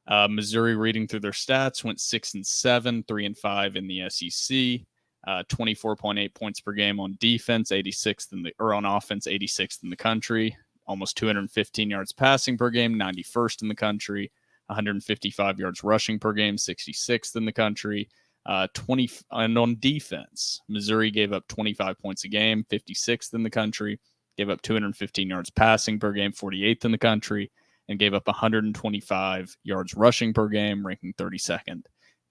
Missouri, reading through their stats, went 6-7, 3-5 in the SEC. 24.8 points per game on defense, 86th on offense, 86th in the country. Almost 215 yards passing per game, 91st in the country. 155 yards rushing per game, 66th in the country. And on defense, Missouri gave up 25 points a game, 56th in the country. Gave up 215 yards passing per game, 48th in the country, and gave up 125 yards rushing per game, ranking 32nd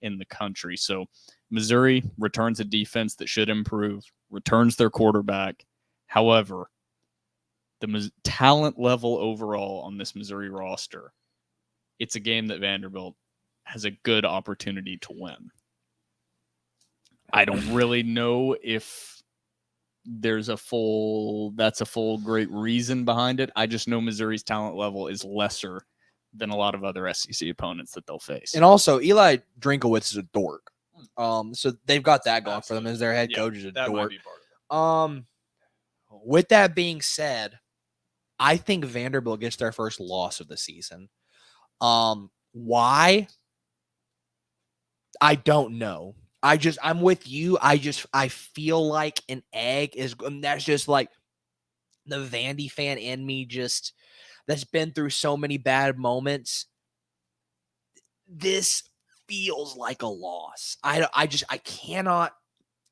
in the country. So Missouri returns a defense that should improve, returns their quarterback. However, the talent level overall on this Missouri roster, it's a game that Vanderbilt has a good opportunity to win. I don't really know if that's a full great reason behind it. I just know Missouri's talent level is lesser than a lot of other SEC opponents that they'll face. And also, Eli Drinkowitz is a dork. So they've got that going for them as their head coach is a that dork. might be part of it. With that being said, I think Vanderbilt gets their first loss of the season. Why? I don't know. I'm with you. I feel like an egg is, that's just like the Vandy fan in me, just that's been through so many bad moments. This feels like a loss. I cannot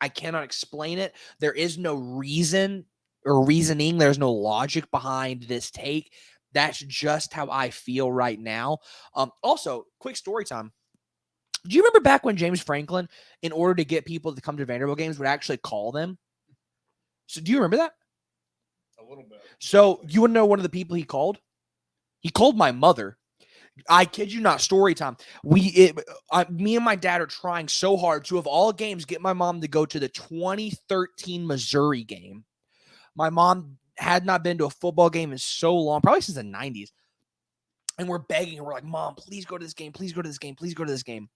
explain it. There is no reason or reasoning. There's no logic behind this take. That's just how I feel right now. Also, quick story time. Do you remember back when James Franklin, in order to get people to come to Vanderbilt games, would actually call them? So do you remember that? A little bit. So you want to know one of the people he called? He called my mother. I kid you not, story time. Me and my dad are trying so hard to, of all games, get my mom to go to the 2013 Missouri game. My mom had not been to a football game in so long, probably since the 90s. And we're begging her. We're like, Mom, please go to this game. Please go to this game. Please go to this game.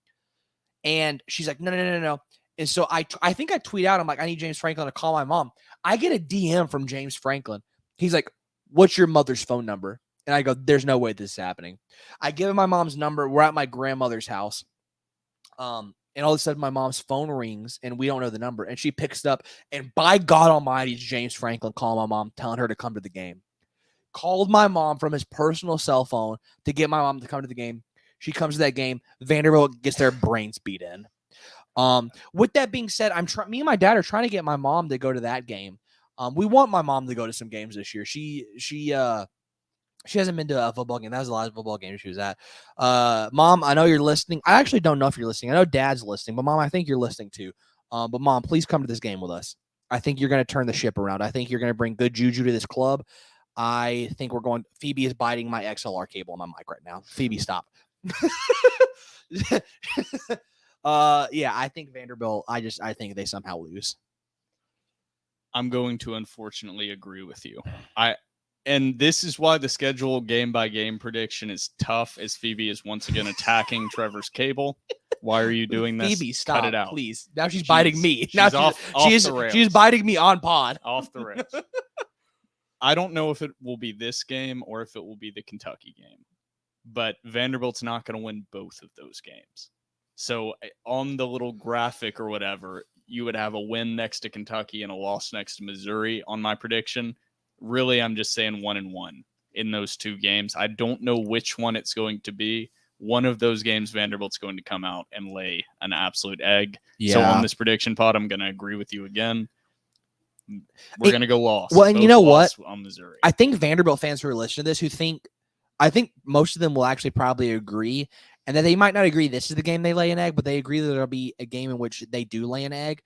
And she's like, no. And so I think I tweet out, I'm like, I need James Franklin to call my mom. I get a DM from James Franklin. He's like, what's your mother's phone number? And I go, there's no way this is happening. I give him my mom's number. We're at my grandmother's house. And all of a sudden my mom's phone rings and we don't know the number. And she picks it up. And by God Almighty, it's James Franklin calling my mom, telling her to come to the game. Called my mom from his personal cell phone to get my mom to come to the game. She comes to that game. Vanderbilt gets their brains beat in. With that being said, me and my dad are trying to get my mom to go to that game. We want my mom to go to some games this year. She hasn't been to a football game. That was the last football game she was at. Mom, I know you're listening. I actually don't know if you're listening. I know Dad's listening, but Mom, I think you're listening too. But Mom, please come to this game with us. I think you're going to turn the ship around. I think you're going to bring good juju to this club. I think we're going. Phoebe is biting my XLR cable on my mic right now. Phoebe, stop. Yeah, I think Vanderbilt. I think they somehow lose. I'm going to unfortunately agree with you. And this is why the schedule game by game prediction is tough, as Phoebe is once again attacking Trevor's cable. Why are you doing this? Phoebe, stop, cut it out, please. Now she's biting me. She's off the rails. She's biting me on pod. Off the rails. I don't know if it will be this game or if it will be the Kentucky game, but Vanderbilt's not going to win both of those games. So on the little graphic or whatever, you would have a win next to Kentucky and a loss next to Missouri on my prediction. Really, I'm just saying 1-1 in those two games. I don't know which one it's going to be. One of those games, Vanderbilt's going to come out and lay an absolute egg. Yeah. So on this prediction pod, I'm going to agree with you again. We're going to go loss. Well, and both you know what? On Missouri. I think Vanderbilt fans who are listening to this I think most of them will actually probably agree, and that they might not agree this is the game they lay an egg, but they agree that there'll be a game in which they do lay an egg.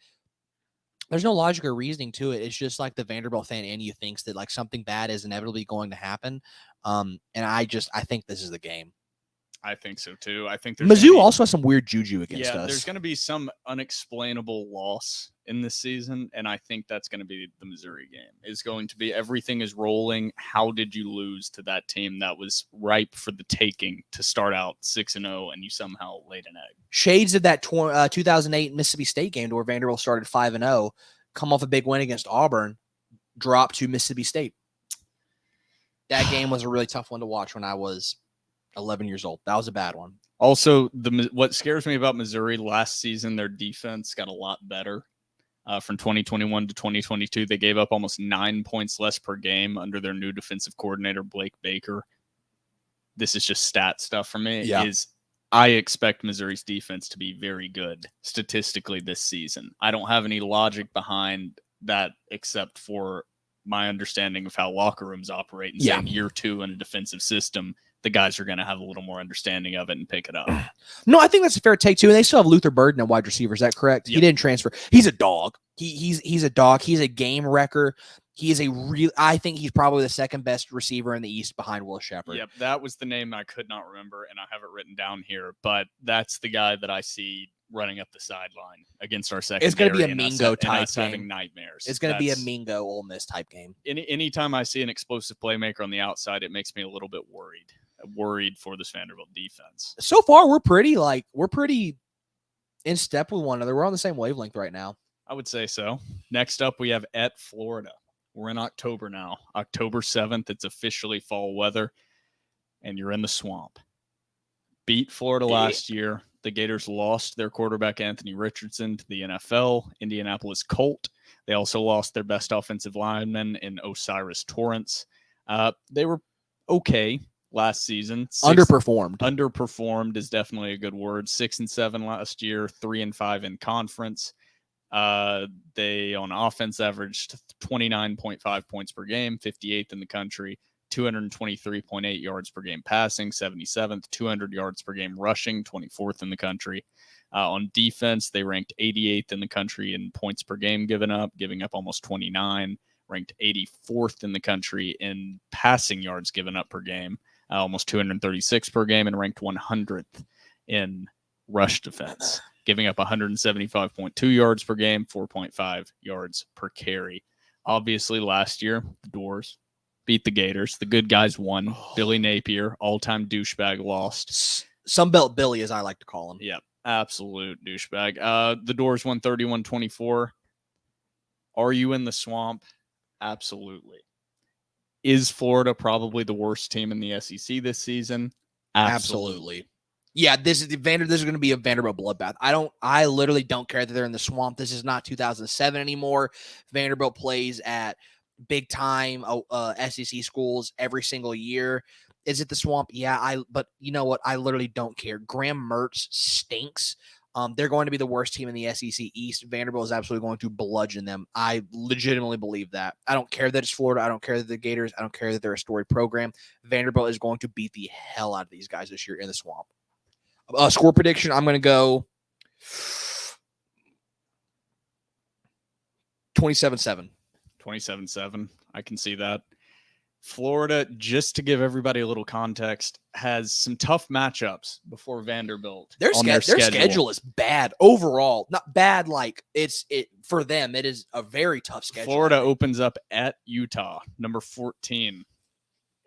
There's no logic or reasoning to it. It's just like the Vanderbilt fan in you thinks that like something bad is inevitably going to happen. And I think this is the game. I think so too. I think there's Mizzou also has some weird juju against us. Yeah, there's going to be some unexplainable loss in this season, and I think that's going to be the Missouri game. It's going to be everything is rolling. How did you lose to that team that was ripe for the taking to start out 6-0, and you somehow laid an egg? Shades of that 2008 Mississippi State game where Vanderbilt started 5-0, come off a big win against Auburn, drop to Mississippi State. That game was a really tough one to watch when I was 11 years old. That was a bad one. Also, what scares me about Missouri last season, their defense got a lot better. From 2021 to 2022, they gave up almost 9 points less per game under their new defensive coordinator, Blake Baker. This is just stat stuff for me. Yeah. I expect Missouri's defense to be very good statistically this season. I don't have any logic behind that except for my understanding of how locker rooms operate and saying year 2 in a defensive system, the guys are going to have a little more understanding of it and pick it up. No, I think that's a fair take too. And they still have Luther Burden at wide receiver. Is that correct? Yep. He didn't transfer. He's a dog. He's a dog. He's a game wrecker. He is I think he's probably the second best receiver in the East behind Will Shepard. Yep, that was the name I could not remember, and I have it written down here. But that's the guy that I see running up the sideline against our secondary. It's going to be a Mingo type game. Having nightmares. It's going to be a Mingo Ole Miss type game. Anytime I see an explosive playmaker on the outside, it makes me a little bit worried for this Vanderbilt defense. So far, we're pretty in step with one another. We're on the same wavelength right now. I would say so. Next up, we have at Florida. We're in October now. October 7th, it's officially fall weather, and you're in the swamp. Beat Florida last year. The Gators lost their quarterback, Anthony Richardson, to the NFL, Indianapolis Colt. They also lost their best offensive lineman in Osiris Torrance. They were okay last season. Underperformed is definitely a good word. 6-7 last year, 3-5 in conference. They on offense averaged 29.5 points per game, 58th in the country, 223.8 yards per game passing, 77th, 200 yards per game rushing, 24th in the country. On defense, they ranked 88th in the country in points per game giving up almost 29, ranked 84th in the country in passing yards given up per game, almost 236 per game, and ranked 100th in rush defense, giving up 175.2 yards per game, 4.5 yards per carry. Obviously, last year, the Doors beat the Gators. The good guys won. Billy Napier, all-time douchebag, lost. Sunbelt Billy, as I like to call him. Yep, absolute douchebag. The Doors won 31-24. Are you in the swamp? Absolutely. Is Florida probably the worst team in the SEC this season? Absolutely. Yeah, this is going to be a Vanderbilt bloodbath. I literally don't care that they're in the swamp. This is not 2007 anymore. Vanderbilt plays at big time SEC schools every single year. Is it the swamp? Yeah, but you know what? I literally don't care. Graham Mertz stinks. They're going to be the worst team in the SEC East. Vanderbilt is absolutely going to bludgeon them. I legitimately believe that. I don't care that it's Florida. I don't care that the Gators. I don't care that they're a storied program. Vanderbilt is going to beat the hell out of these guys this year in the swamp. Score prediction, I'm going to go 27-7. 27-7. I can see that. Florida, just to give everybody a little context, has some tough matchups before Vanderbilt. Their schedule is bad overall. Not bad like for them. It is a very tough schedule. Florida opens up at Utah, number 14.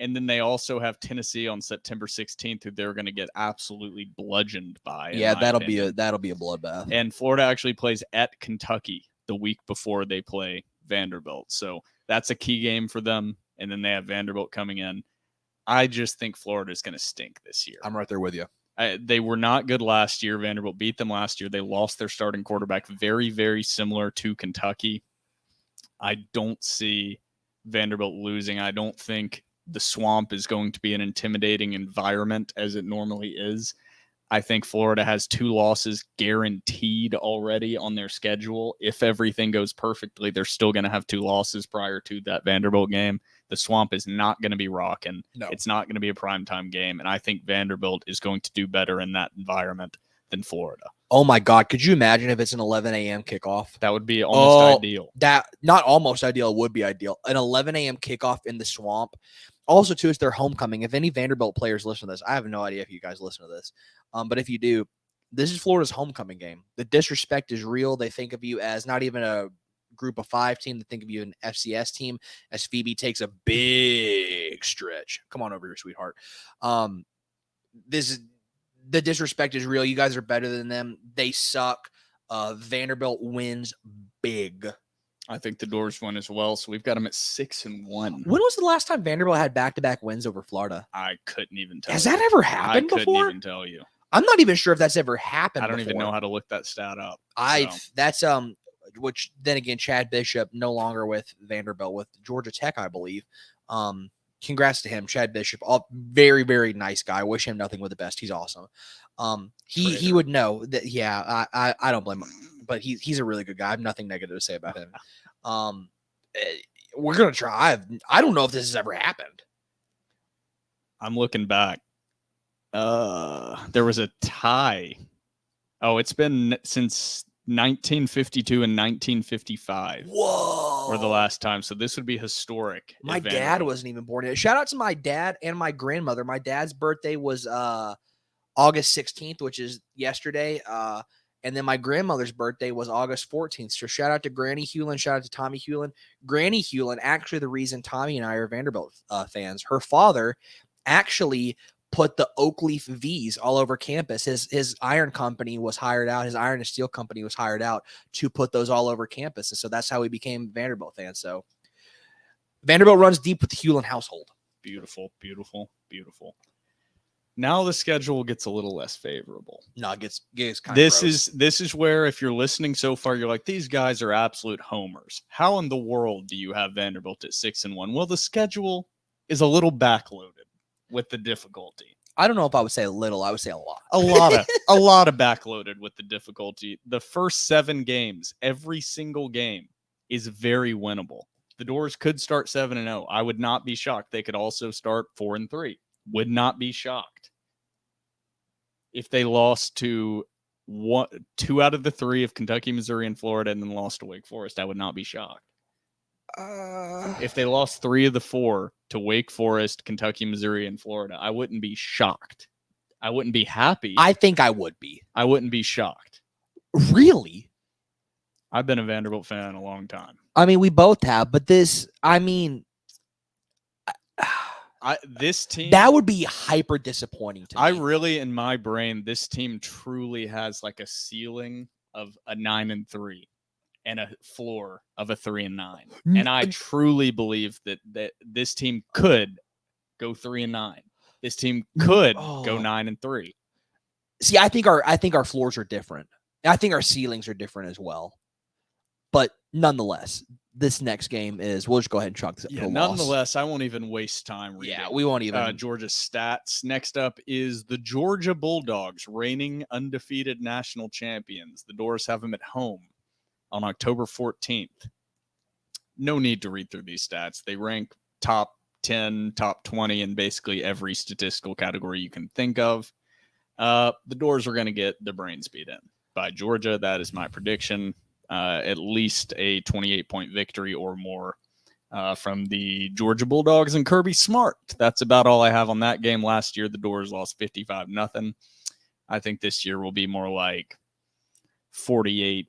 And then they also have Tennessee on September 16th, who they're going to get absolutely bludgeoned by. Yeah, that'll be a bloodbath. And Florida actually plays at Kentucky the week before they play Vanderbilt. So that's a key game for them. And then they have Vanderbilt coming in. I just think Florida is going to stink this year. I'm right there with you. They were not good last year. Vanderbilt beat them last year. They lost their starting quarterback, very, very similar to Kentucky. I don't see Vanderbilt losing. I don't think the swamp is going to be an intimidating environment as it normally is. I think Florida has 2 losses guaranteed already on their schedule. If everything goes perfectly, they're still going to have 2 losses prior to that Vanderbilt game. The swamp is not going to be rocking. No. It's not going to be a primetime game. And I think Vanderbilt is going to do better in that environment than Florida. Oh my God. Could you imagine if it's an 11 a.m. kickoff? That would be almost ideal. Not almost ideal. It would be ideal. An 11 a.m. kickoff in the swamp. Also, too, it's their homecoming. If any Vanderbilt players listen to this, I have no idea if you guys listen to this. But if you do, this is Florida's homecoming game. The disrespect is real. They think of you as not even a group of 5 team. They think of you an FCS team as Phoebe takes a big stretch. Come on over here, sweetheart. The disrespect is real. You guys are better than them. They suck. Vanderbilt wins big. I think the Doors win as well. So we've got them at 6-1. When was the last time Vanderbilt had back-to-back wins over Florida? I couldn't even tell Has you. that ever I happened couldn't before? even tell you. I'm not even sure if that's ever happened. I don't before. even know how to look that stat up. That's which then again, Chad Bishop no longer with Vanderbilt, with Georgia Tech, I believe. Congrats to him, Chad Bishop. All very, very nice guy. Wish him nothing but the best. He's awesome. He would know that. Yeah, I don't blame him, but he's a really good guy. I have nothing negative to say about him. We're gonna try. I don't know if this has ever happened. I'm looking back. There was a tie. Oh, it's been since 1952 and 1955. Whoa! Or the last time. So this would be historic. My dad wasn't even born yet. Shout out to my dad and my grandmother. My dad's birthday was August 16th, which is yesterday. And then my grandmother's birthday was August 14th. So shout out to Granny Hulan. Shout out to Tommy Hulan. Granny Hulan, actually the reason Tommy and I are Vanderbilt fans. Her father actually put the oak leaf V's all over campus. His iron company was hired out. His iron and steel company was hired out to put those all over campus. And so that's how we became Vanderbilt fans. So Vanderbilt runs deep with the Hulan household. Beautiful, beautiful, beautiful. Now the schedule gets a little less favorable. No, it gets kind of this gross. This is where, if you're listening so far, you're like, these guys are absolute homers. How in the world do you have Vanderbilt at 6-1? Well, the schedule is a little backloaded with the difficulty. I don't know if I would say a little. I would say a lot. A lot of backloaded with the difficulty. The first 7 games, every single game is very winnable. The Doors could start 7-0. I would not be shocked. They could also start 4-3. Would not be shocked if they lost to 2 out of the 3 of Kentucky, Missouri, and Florida, and then lost to Wake Forest. I would not be shocked. If they lost 3 of the 4 to Wake Forest, Kentucky, Missouri, and Florida, I wouldn't be shocked. I wouldn't be happy. I think I would be. I wouldn't be shocked. Really? I've been a Vanderbilt fan a long time. I mean, we both have, but this team, that would be hyper disappointing to me. I really, in my brain, this team truly has like a ceiling of a 9-3 and a floor of a 3-9. And I truly believe that this team could go 3-9. This team could go 9-3. See, I think our floors are different. I think our ceilings are different as well. But nonetheless, this next game is, we'll just go ahead and chalk this up to a loss. Nonetheless, I won't even waste time reading. Yeah, we won't even. Georgia's stats. Next up is the Georgia Bulldogs, reigning undefeated national champions. The Doors have them at home on October 14th. No need to read through these stats. They rank top 10, top 20 in basically every statistical category you can think of. The Doors are going to get their brains beat in by Georgia. That is my prediction. At least a 28-point victory or more from the Georgia Bulldogs and Kirby Smart. That's about all I have on that game. Last year, the Doors lost 55-0. I think this year will be more like 48-10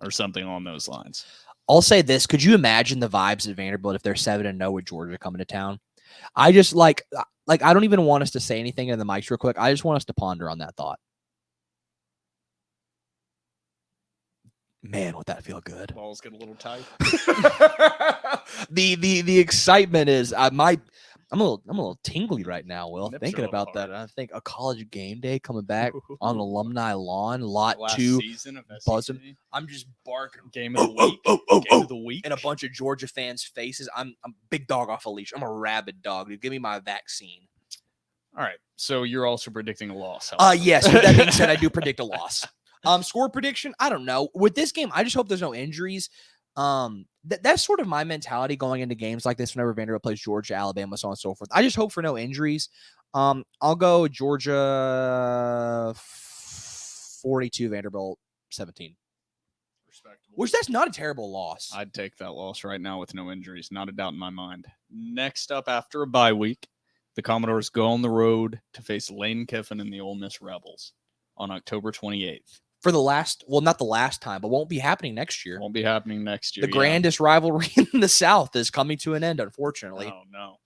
or something along those lines. I'll say this. Could you imagine the vibes at Vanderbilt if they're 7-0 with Georgia coming to town? I just like I don't even want us to say anything in the mics real quick. I just want us to ponder on that thought. Man, would that feel good? Balls get a little tight. The excitement is I'm a little tingly right now, Will, Nips thinking about that. And I think a college game day coming back on alumni lawn, lot Last 2 season of SEC. buzzing. I'm just barking. Game of the week. Game of the week. And a bunch of Georgia fans' faces. I'm a big dog off a leash. I'm a rabid dog, dude. Give me my vaccine. All right. So you're also predicting a loss. Yes. With that being said, I do predict a loss. Score prediction, I don't know. With this game, I just hope there's no injuries. That's sort of my mentality going into games like this whenever Vanderbilt plays Georgia, Alabama, so on and so forth. I just hope for no injuries. I'll go Georgia 42, Vanderbilt 17. Respectable. Which that's not a terrible loss. I'd take that loss right now with no injuries. Not a doubt in my mind. Next up, after a bye week, the Commodores go on the road to face Lane Kiffin and the Ole Miss Rebels on October 28th. For the last, well, not the last time, but won't be happening next year. Won't be happening next year. The grandest rivalry in the South is coming to an end, unfortunately. Oh, no.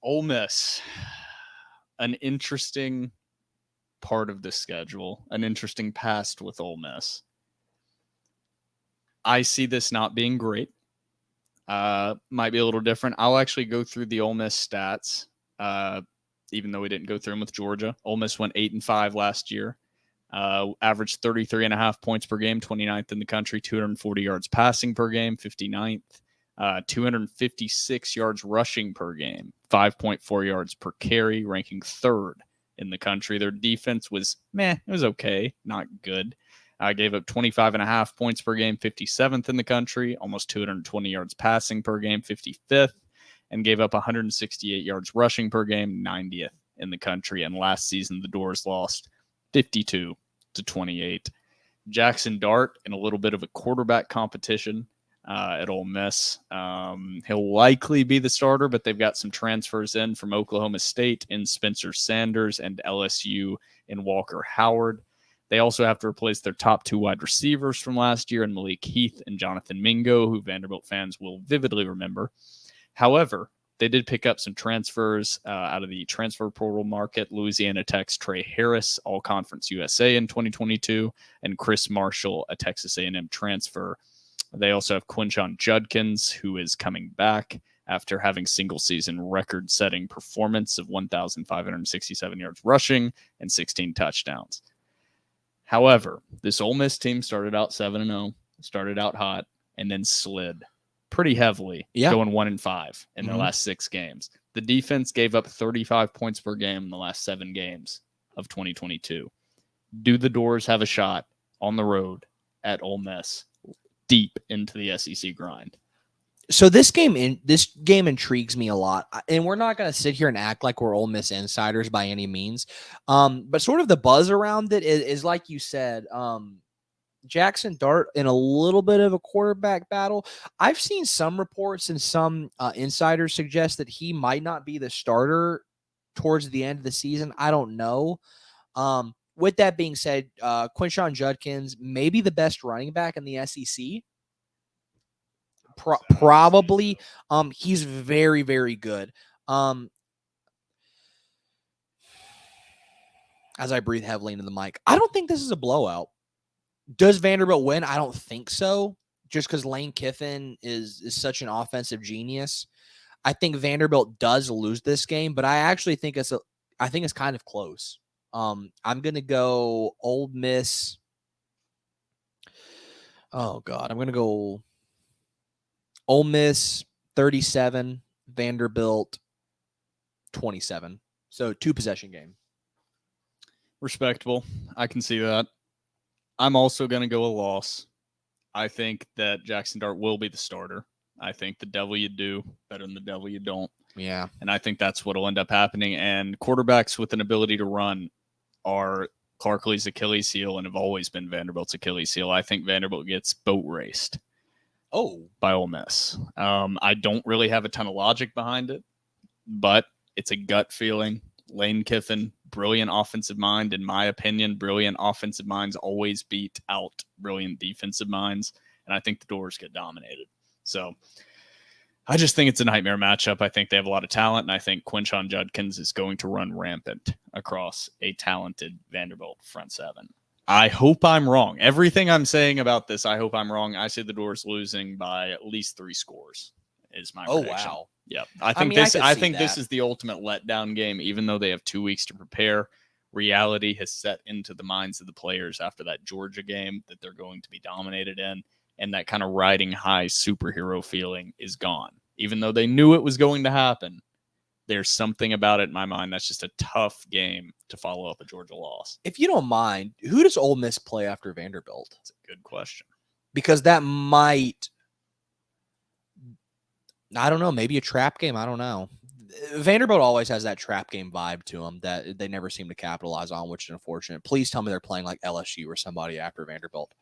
Ole Miss, an interesting part of the schedule, an interesting past with Ole Miss. I see this not being great. Might be a little different. I'll actually go through the Ole Miss stats, even though we didn't go through them with Georgia. Ole Miss went 8-5 last year. Averaged 33.5 points per game, 29th in the country, 240 yards passing per game, 59th, 256 yards rushing per game, 5.4 yards per carry, ranking 3rd in the country. Their defense was it was okay, not good. Gave up 25.5 points per game, 57th in the country, almost 220 yards passing per game, 55th, and gave up 168 yards rushing per game, 90th in the country. And last season, the Doors lost 52-28. Jackson Dart in a little bit of a quarterback competition at Ole Miss. He'll likely be the starter, but they've got some transfers in from Oklahoma State in Spencer Sanders and LSU in Walker Howard. They also have to replace their top 2 wide receivers from last year in Malik Heath and Jonathan Mingo, who Vanderbilt fans will vividly remember. However, they did pick up some transfers out of the transfer portal market. Louisiana Tech's Trey Harris, All-Conference USA in 2022, and Chris Marshall, a Texas A&M transfer. They also have Quinshon Judkins, who is coming back after having single-season record-setting performance of 1,567 yards rushing and 16 touchdowns. However, this Ole Miss team started out 7-0, started out hot, and then slid pretty heavily, going 1-5 in their last 6 games. The defense gave up 35 points per game in the last 7 games of 2022. Do the Doors have a shot on the road at Ole Miss deep into the SEC grind? So this game intrigues me a lot, and we're not going to sit here and act like we're Ole Miss insiders by any means. But sort of the buzz around it is like you said, Jackson Dart in a little bit of a quarterback battle. I've seen some reports and some insiders suggest that he might not be the starter towards the end of the season. I don't know. With that being said, Quinshon Judkins may be the best running back in the SEC. Probably. He's very, very good. As I breathe heavily into the mic, I don't think this is a blowout. Does Vanderbilt win? I don't think so. Just because Lane Kiffin is such an offensive genius. I think Vanderbilt does lose this game, but I actually think it's kind of close. I'm gonna go Ole Miss. Oh God, I'm gonna go Ole Miss 37, Vanderbilt 27. So 2-possession game. Respectable. I can see that. I'm also going to go a loss. I think that Jackson Dart will be the starter. I think the devil you do better than the devil you don't. Yeah. And I think that's what will end up happening. And quarterbacks with an ability to run are Clark Lea's Achilles heel and have always been Vanderbilt's Achilles heel. I think Vanderbilt gets boat raced. By Ole Miss. I don't really have a ton of logic behind it, but it's a gut feeling. Lane Kiffin, brilliant offensive mind. In my opinion, brilliant offensive minds always beat out brilliant defensive minds, and I think the Doors get dominated. So I just think it's a nightmare matchup. I think they have a lot of talent, and I think Quinshon Judkins is going to run rampant across a talented Vanderbilt front seven. I hope I'm wrong. Everything I'm saying about this, I hope I'm wrong. I see the Doors losing by at least 3 scores is my prediction. Wow. Yeah. I think this is the ultimate letdown game, even though they have 2 weeks to prepare. Reality has set into the minds of the players after that Georgia game that they're going to be dominated in, and that kind of riding high superhero feeling is gone. Even though they knew it was going to happen, there's something about it in my mind that's just a tough game to follow up a Georgia loss. If you don't mind, who does Ole Miss play after Vanderbilt? That's a good question. Because that might, I don't know, maybe a trap game. I don't know. Vanderbilt always has that trap game vibe to them that they never seem to capitalize on, which is unfortunate. Please tell me they're playing like LSU or somebody after Vanderbilt.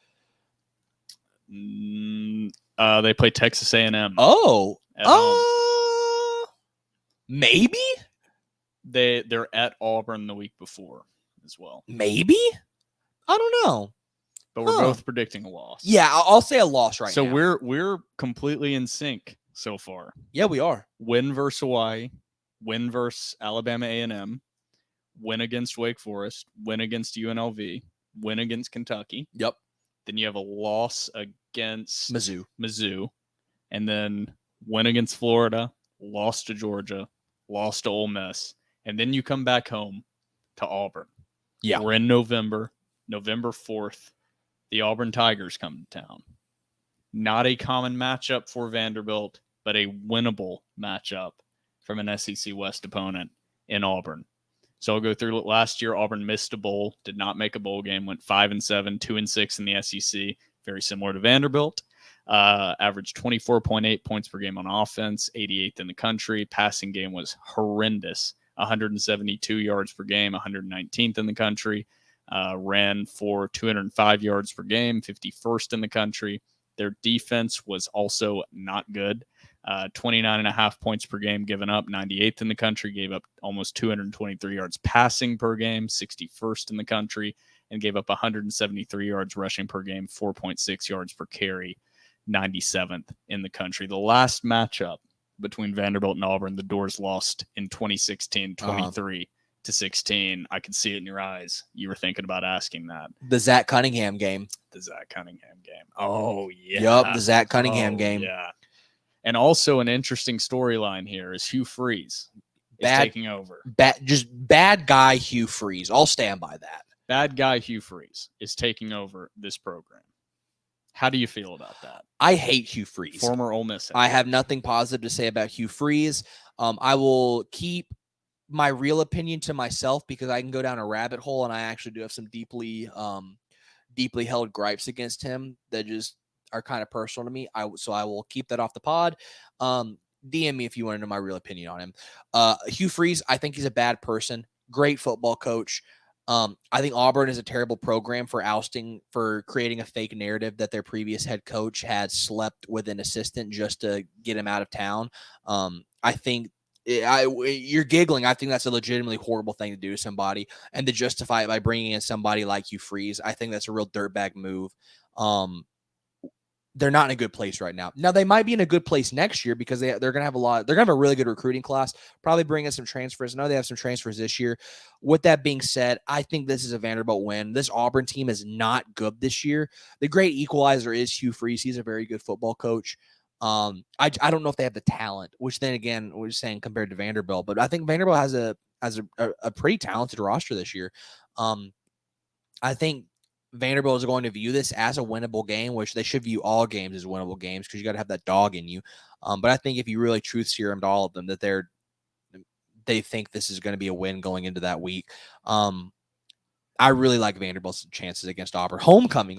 They play Texas A&M. Maybe they're at Auburn the week before as well. Maybe, I don't know, but we're both predicting a loss. Yeah, I'll say a loss right now. So we're completely in sync so far. Yeah, we are. Win versus Hawaii, win versus Alabama A&M, win against Wake Forest, win against UNLV, win against Kentucky. Yep. Then you have a loss against Mizzou. and then win against Florida, lost to Georgia, lost to Ole Miss, and then you come back home to Auburn. Yeah. We're in November 4th. The Auburn Tigers come to town. Not a common matchup for Vanderbilt, but a winnable matchup from an SEC West opponent in Auburn. So I'll go through last year. Auburn missed a bowl, did not make a bowl game, went 5-7, 2-6 in the SEC, very similar to Vanderbilt. Averaged 24.8 points per game on offense, 88th in the country. Passing game was horrendous, 172 yards per game, 119th in the country. Ran for 205 yards per game, 51st in the country. Their defense was also not good. 29.5 points per game given up, 98th in the country, gave up almost 223 yards passing per game, 61st in the country, and gave up 173 yards rushing per game, 4.6 yards per carry, 97th in the country. The last matchup between Vanderbilt and Auburn, the Doors lost in 2016, 23-16. I could see it in your eyes. You were thinking about asking that. The Zach Cunningham game. Oh, yeah. Yup, the Zach Cunningham game. Yeah. And also an interesting storyline here is Hugh Freeze is taking over. Just bad guy Hugh Freeze. I'll stand by that. Bad guy Hugh Freeze is taking over this program. How do you feel about that? I hate Hugh Freeze. Former Ole Miss. I have nothing positive to say about Hugh Freeze. I will keep my real opinion to myself because I can go down a rabbit hole, and I actually do have some deeply held gripes against him that just are kind of personal to me. So I will keep that off the pod. DM me if you want to know my real opinion on him. Hugh Freeze, I think he's a bad person. Great football coach. I think Auburn is a terrible program for creating a fake narrative that their previous head coach had slept with an assistant just to get him out of town. I think you're giggling. I think that's a legitimately horrible thing to do to somebody, and to justify it by bringing in somebody like Hugh Freeze, I think that's a real dirtbag move. They're not in a good place right now. Now they might be in a good place next year because they're going to have they're going to have a really good recruiting class, probably bring in some transfers. I know they have some transfers this year. With that being said, I think this is a Vanderbilt win. This Auburn team is not good this year. The great equalizer is Hugh Freeze. He's a very good football coach. I don't know if they have the talent, which then again, we're saying compared to Vanderbilt, but I think Vanderbilt has a pretty talented roster this year. I think Vanderbilt is going to view this as a winnable game, which they should view all games as winnable games because you got to have that dog in you. But I think if you really truth serum to all of them, that they think this is going to be a win going into that week. I really like Vanderbilt's chances against Auburn. Homecoming.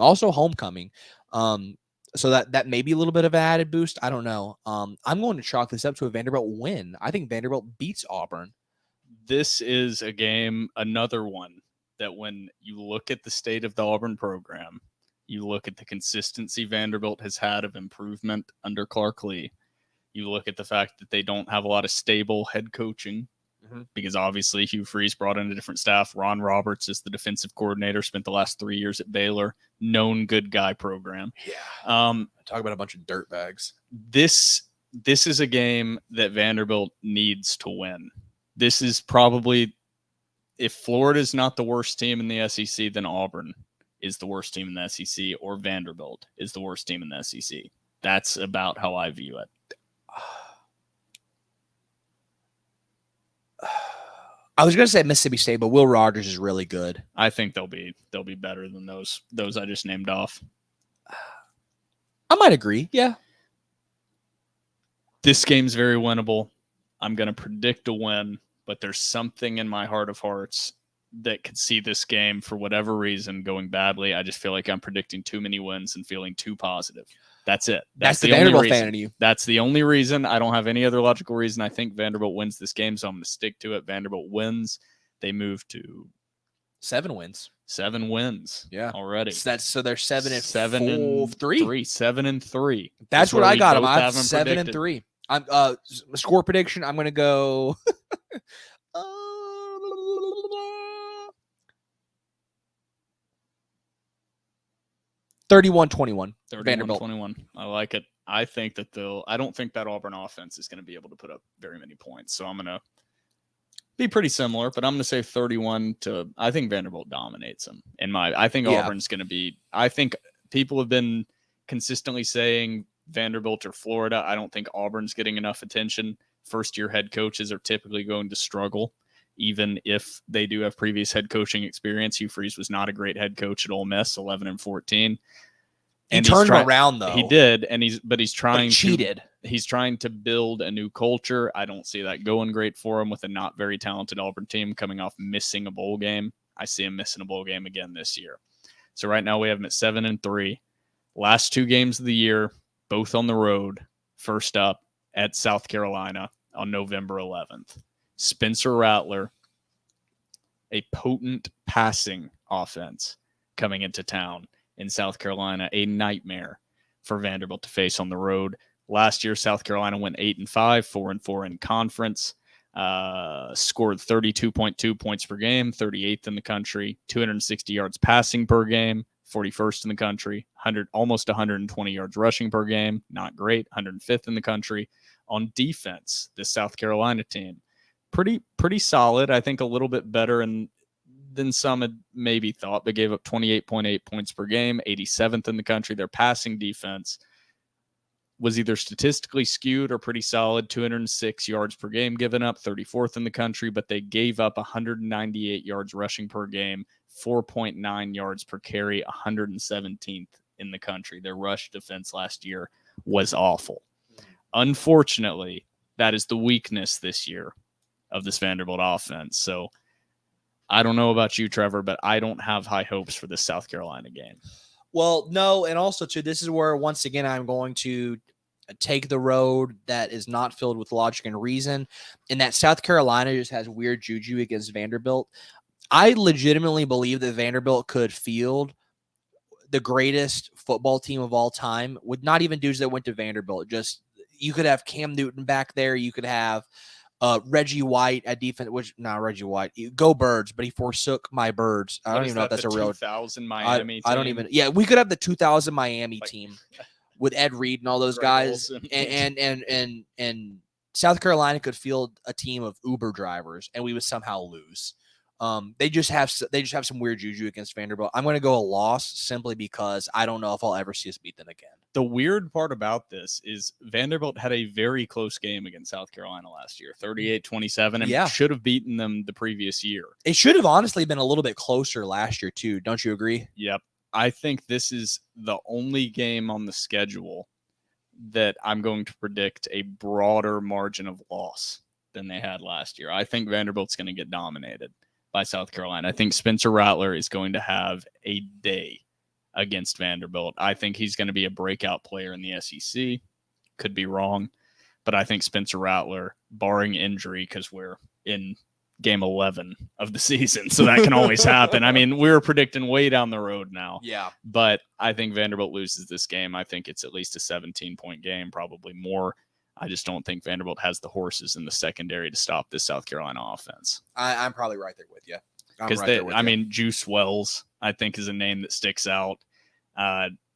So that may be a little bit of an added boost. I don't know. I'm going to chalk this up to a Vanderbilt win. I think Vanderbilt beats Auburn. This is a game, another one, that when you look at the state of the Auburn program, you look at the consistency Vanderbilt has had of improvement under Clark Lea, you look at the fact that they don't have a lot of stable head coaching because obviously Hugh Freeze brought in a different staff. Ron Roberts is the defensive coordinator, spent the last 3 years at Baylor, known good guy program. Yeah. Talk about a bunch of dirtbags. This is a game that Vanderbilt needs to win. This is probably, if Florida's not the worst team in the SEC, then Auburn is the worst team in the SEC, or Vanderbilt is the worst team in the SEC. That's about how I view it. I was going to say Mississippi State, but Will Rogers is really good. I think they'll be better than those I just named off. I might agree. Yeah. This game's very winnable. I'm going to predict a win, but there's something in my heart of hearts that could see this game, for whatever reason, going badly. I just feel like I'm predicting too many wins and feeling too positive. That's it. That's the Vanderbilt fan in you. That's the only reason. I don't have any other logical reason. I think Vanderbilt wins this game, so I'm going to stick to it. Vanderbilt wins. They move to 7 wins. 7 wins. Yeah, already. So they're 7-3. 7-3. That's what I got them. I have 7-3. I'm score prediction. I'm going to go 31-21. 31-21. I like it. I think that I don't think that Auburn offense is going to be able to put up very many points. So I'm going to be pretty similar, but I'm going to say 31 to, I think Vanderbilt dominates them. I think Auburn's going to be, I think people have been consistently saying Vanderbilt or Florida. I don't think Auburn's getting enough attention. First-year head coaches are typically going to struggle, even if they do have previous head coaching experience. Hugh Freeze was not a great head coach at Ole Miss, 11-14. He turned around though. He did, and he's trying cheated. He's trying to build a new culture. I don't see that going great for him with a not very talented Auburn team coming off missing a bowl game. I see him missing a bowl game again this year. So right now we have him at 7-3. Last 2 games of the year, both on the road. First up at South Carolina on November 11th. Spencer Rattler, a potent passing offense coming into town in South Carolina, a nightmare for Vanderbilt to face on the road. Last year, South Carolina went 8-5, 4-4 in conference, scored 32.2 points per game, 38th in the country, 260 yards passing per game, 41st in the country, almost 120 yards rushing per game, not great, 105th in the country. On defense, this South Carolina team, pretty solid. I think a little bit better than some had maybe thought, but gave up 28.8 points per game, 87th in the country. Their passing defense was either statistically skewed or pretty solid, 206 yards per game given up, 34th in the country, but they gave up 198 yards rushing per game, 4.9 yards per carry, 117th in the country. Their rush defense last year was awful. Unfortunately, that is the weakness this year of this Vanderbilt offense. So I don't know about you, Trevor, but I don't have high hopes for this South Carolina game. Well, no, and also, too, this is where, once again, I'm going to take the road that is not filled with logic and reason, and that South Carolina just has weird juju against Vanderbilt. I legitimately believe that Vanderbilt could field the greatest football team of all time with not even dudes that went to Vanderbilt. Just, you could have Cam Newton back there. You could have Reggie White at defense, which not Reggie White. Go Birds, but he forsook my Birds. I don't even know if that's a real 2000 Miami team. I don't even. Yeah, we could have the 2000 Miami team with Ed Reed and all those guys, and South Carolina could field a team of Uber drivers, and we would somehow lose. They just have some weird juju against Vanderbilt. I'm going to go a loss simply because I don't know if I'll ever see us beat them again. The weird part about this is Vanderbilt had a very close game against South Carolina last year, 38-27, and should have beaten them the previous year. It should have honestly been a little bit closer last year too. Don't you agree? Yep. I think this is the only game on the schedule that I'm going to predict a broader margin of loss than they had last year. I think Vanderbilt's going to get dominated by South Carolina. I think Spencer Rattler is going to have a day against Vanderbilt. I think he's going to be a breakout player in the SEC. Could be wrong, but I think Spencer Rattler, barring injury, because we're in game 11 of the season, so that can always happen. I mean, we're predicting way down the road now. Yeah. But I think Vanderbilt loses this game. I think it's at least a 17-point game, probably more. I just don't think Vanderbilt has the horses in the secondary to stop this South Carolina offense. I'm probably right there with you. Because mean, Juice Wells, I think, is a name that sticks out.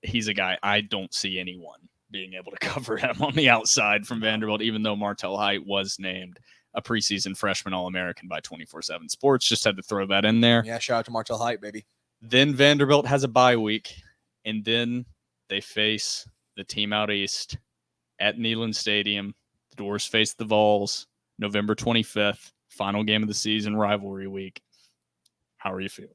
He's a guy I don't see anyone being able to cover him on the outside from Vanderbilt, even though Martell Height was named a preseason freshman All-American by 24/7 Sports. Just had to throw that in there. Yeah, shout out to Martell Height, baby. Then Vanderbilt has a bye week, and then they face the team out east at Neyland Stadium. The Doors face the Vols November 25th, final game of the season, rivalry week. How are you feeling?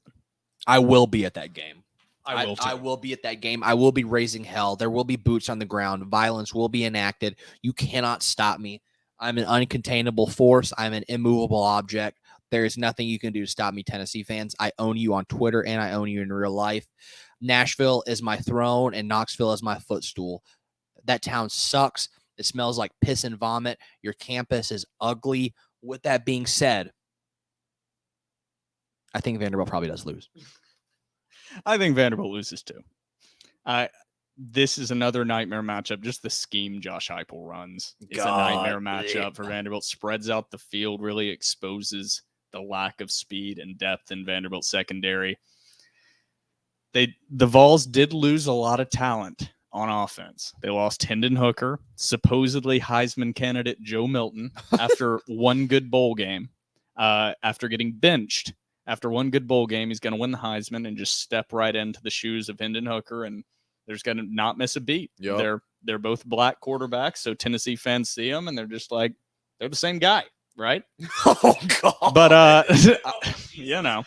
I will be at that game. I will too. I will be at that game. I will be raising hell. There will be boots on the ground. Violence will be enacted. You cannot stop me. I'm an uncontainable force. I'm an immovable object. There is nothing you can do to stop me, Tennessee fans. I own you on Twitter, and I own you in real life. Nashville is my throne, and Knoxville is my footstool. That town sucks. It smells like piss and vomit. Your campus is ugly. With that being said, I think Vanderbilt probably does lose. I think Vanderbilt loses too. This is another nightmare matchup. Just the scheme Josh Heupel runs is a nightmare matchup for Vanderbilt. Spreads out the field, really exposes the lack of speed and depth in Vanderbilt secondary. The Vols did lose a lot of talent on offense. They lost Hendon Hooker, supposedly Heisman candidate Joe Milton, after one good bowl game. After getting benched, after one good bowl game, he's going to win the Heisman and just step right into the shoes of Hendon Hooker and They're just going to not miss a beat. Yep. They're both black quarterbacks, so Tennessee fans see them and they're just like, they're the same guy, right? Oh God! But you know,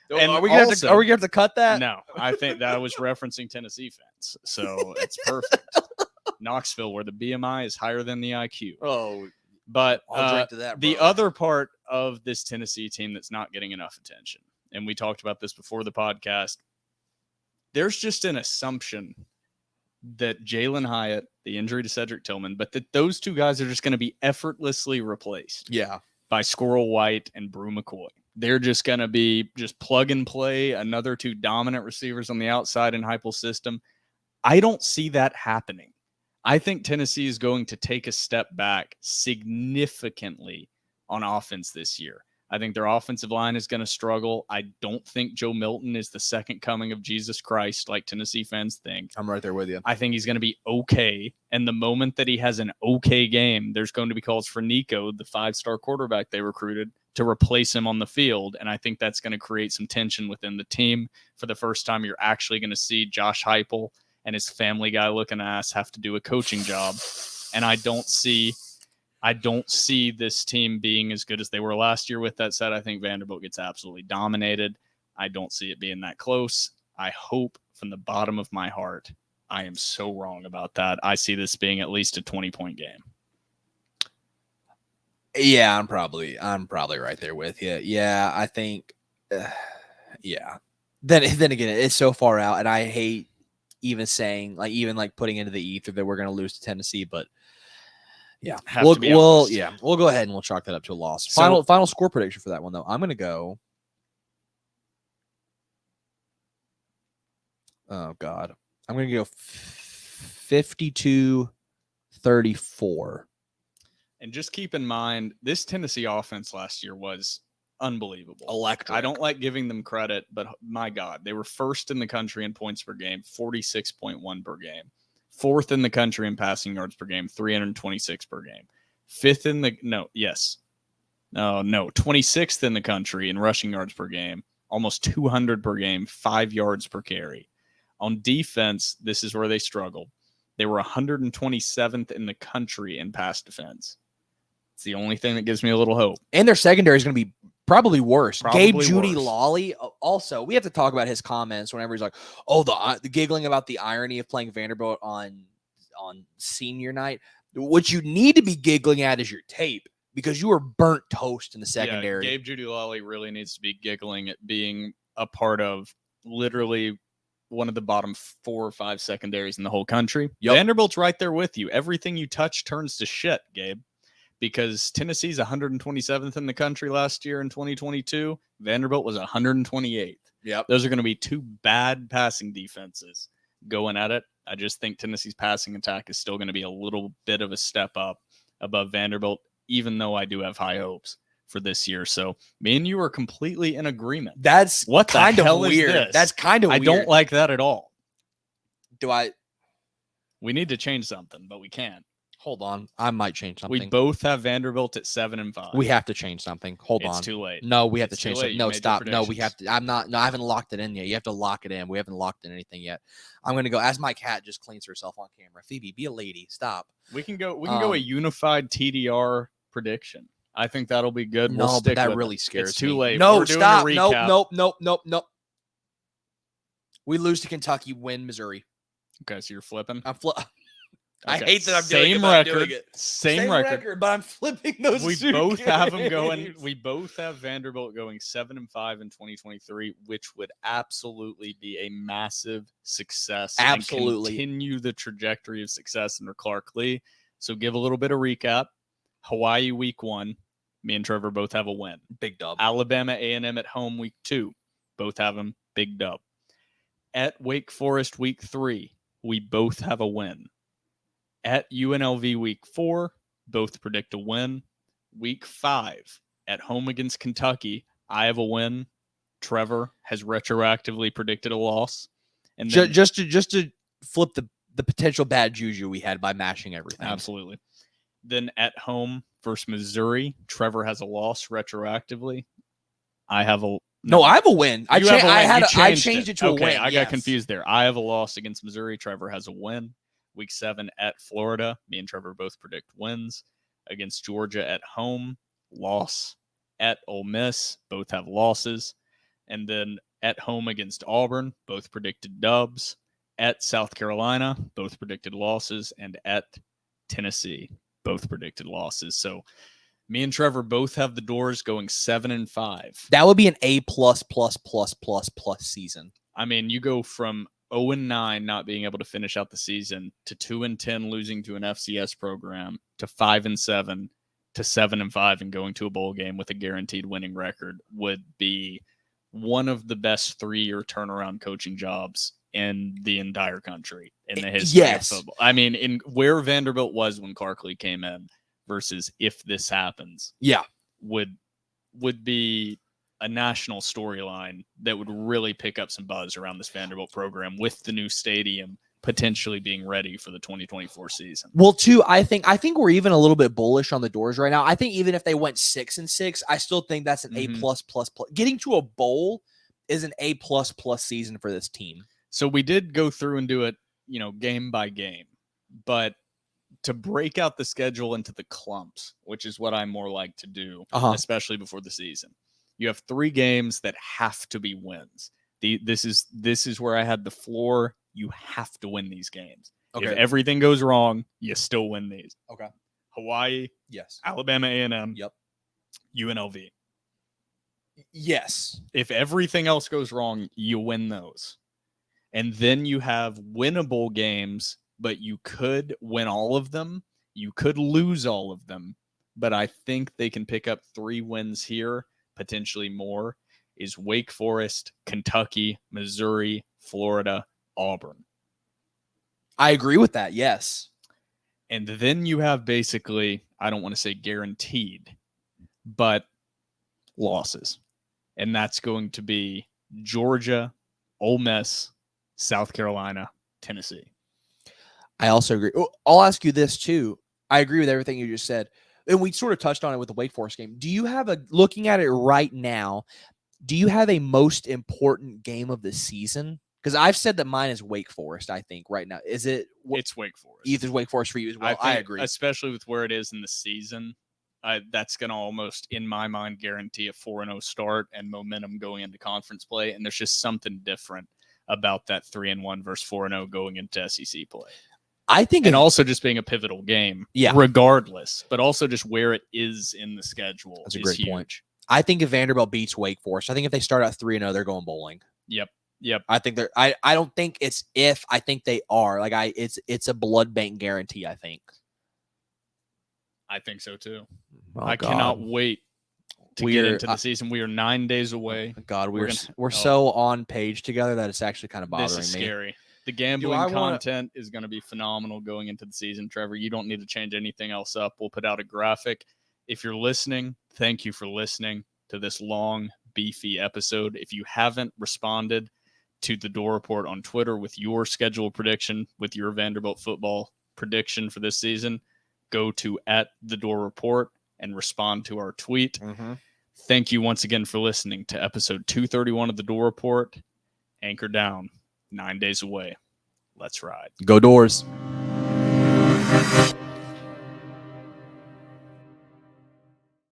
and are we gonna have to cut that? no, I think that was referencing Tennessee fans, so it's perfect. Knoxville, where the BMI is higher than the IQ. Oh, But I'll drink to that. the bro. other part of this Tennessee team that's not getting enough attention, and we talked about this before the podcast, there's just an assumption that Jalen Hyatt, the injury to Cedric Tillman, but that those two guys are just going to be effortlessly replaced Yeah. by Squirrel White and Brew McCoy. They're just going to be just plug and play, another two dominant receivers on the outside in Heupel's system. I don't see that happening. I think Tennessee is going to take a step back significantly on offense this year. I think their offensive line is going to struggle. I don't think Joe Milton is the second coming of Jesus Christ like Tennessee fans think. I'm right there with you. I think he's going to be okay. And the moment that he has an okay game, there's going to be calls for Nico, the 5-star quarterback they recruited, to replace him on the field. And I think that's going to create some tension within the team. For the first time, you're actually going to see Josh Heupel and his Family Guy looking ass have to do a coaching job. And I don't see this team being as good as they were last year. With that said, I think Vanderbilt gets absolutely dominated. I don't see it being that close. I hope from the bottom of my heart, I am so wrong about that. I see this being at least a 20-point game. Yeah, I'm probably right there with you. Yeah, I think. Yeah. Then again, it's so far out, and I hate even saying like putting into the ether that we're going to lose to Tennessee, but yeah, we'll go ahead and we'll chalk that up to a loss. Final score prediction for that one though. I'm going to go. Oh God, I'm going to go 52-34. And just keep in mind, this Tennessee offense last year was unbelievable. Electric. I don't like giving them credit, but my God, they were first in the country in points per game, 46.1 per game. Fourth in the country in passing yards per game, 326 per game. 26th in the country in rushing yards per game, almost 200 per game, 5 yards per carry. On defense, this is where they struggled. They were 127th in the country in pass defense. It's the only thing that gives me a little hope. And their secondary is going to be probably worse. Gabe Judy worse. Lawley. Also, we have to talk about his comments whenever he's like, "Oh, the giggling about the irony of playing Vanderbilt on senior night." What you need to be giggling at is your tape because you were burnt toast in the secondary. Yeah, Gabe Judy Lawley really needs to be giggling at being a part of literally one of the bottom 4 or 5 secondaries in the whole country. Yep. Vanderbilt's right there with you. Everything you touch turns to shit, Gabe. Because Tennessee's 127th in the country last year in 2022. Vanderbilt was 128th. Yep. Those are going to be two bad passing defenses going at it. I just think Tennessee's passing attack is still going to be a little bit of a step up above Vanderbilt, even though I do have high hopes for this year. So me and you are completely in agreement. That's what the kind of hell weird. Is this? That's kind of weird. I don't like that at all. We need to change something, but we can't. Hold on. I might change something. We both have Vanderbilt at 7-5. We have to change something. Hold on. It's too late. No, we have to change something. No, stop. No, we have to. I haven't locked it in yet. You have to lock it in. We haven't locked in anything yet. I'm going to go as my cat just cleans herself on camera. Phoebe, be a lady. Stop. We can go a unified TDR prediction. I think that'll be good. No, but that really scares me. It's too late. No, We're doing stop. a recap. Nope. We lose to Kentucky, win Missouri. Okay, so you're flipping. I hate that I'm doing it. Same record, but I'm flipping those. We two both games. have them going. We both have Vanderbilt going 7-5 in 2023, which would absolutely be a massive success. Absolutely, and continue the trajectory of success under Clark Lea. So, give a little bit of recap. Hawaii week 1, me and Trevor both have a win. Big dub. Alabama A&M at home week 2, both have them. Big dub. At Wake Forest week 3, we both have a win. At UNLV week 4, both predict a win. Week 5, at home against Kentucky, I have a win. Trevor has retroactively predicted a loss. And then, just to flip the potential bad juju we had by mashing everything. Absolutely. Then at home versus Missouri, Trevor has a loss retroactively. I have No, I have a win. I You have a win. You I changed it to a okay, win. I got yes. confused there. I have a loss against Missouri. Trevor has a win. Week 7 at Florida. Me and Trevor both predict wins. Against Georgia at home, loss. At Ole Miss, both have losses. And then at home against Auburn, both predicted dubs. At South Carolina, both predicted losses. And at Tennessee, both predicted losses. So me and Trevor both have the doors going 7-5. That would be an A+++++ season. I mean, you go from 0-9 not being able to finish out the season to 2-10 losing to an FCS program to 5-7 to 7-5 and going to a bowl game with a guaranteed winning record would be one of the best 3-year turnaround coaching jobs in the entire country in the history of football. I mean, in where Vanderbilt was when Clark Lea came in versus if this happens, would be a national storyline that would really pick up some buzz around this Vanderbilt program with the new stadium potentially being ready for the 2024 season. Well, too, I think we're even a little bit bullish on the doors right now. I think even if they went 6-6, I still think that's an A+++. Getting to a bowl is an A++ season for this team. So we did go through and do it, game by game, but to break out the schedule into the clumps, which is what I more like to do, especially before the season. You have 3 games that have to be wins. This is where I had the floor. You have to win these games. Okay. If everything goes wrong, you still win these. Okay. Hawaii. Yes. Alabama A&M. Yep. UNLV. Yes. If everything else goes wrong, you win those. And then you have winnable games, but you could win all of them. You could lose all of them. But I think they can pick up 3 wins here, potentially more, is Wake Forest, Kentucky, Missouri, Florida, Auburn. I agree with that, yes. And then you have basically, I don't want to say guaranteed, but losses. And that's going to be Georgia, Ole Miss, South Carolina, Tennessee. I also agree. I'll ask you this too. I agree with everything you just said. And we sort of touched on it with the Wake Forest game. Do you have looking at it right now, do you have a most important game of the season? Because I've said that mine is Wake Forest, I think, right now. Is it? It's Wake Forest. Either's Wake Forest for you as well. I agree. Especially with where it is in the season. That's going to almost, in my mind, guarantee a 4-0 start and momentum going into conference play. And there's just something different about that 3-1 versus 4-0 going into SEC play. I think, and also just being a pivotal game, regardless, but also just where it is in the schedule. That's a great point. I think if Vanderbilt beats Wake Forest, I think if they start out 3-0, they're going bowling. Yep. I think they're. I don't think it's if. I think they are. It's a blood bank guarantee. I think. I think so too. Oh, I cannot wait to get into the season. We are 9 days away. God, we're so on page together that it's actually kind of bothering me. This is scary. The gambling content is going to be phenomenal going into the season, Trevor. You don't need to change anything else up. We'll put out a graphic. If you're listening, thank you for listening to this long, beefy episode. If you haven't responded to the Door Report on Twitter with your schedule prediction, with your Vanderbilt football prediction for this season, go to @TheDoorReport and respond to our tweet. Thank you once again for listening to episode 231 of the Door Report. Anchor down. 9 days away. Let's ride. Go Doors.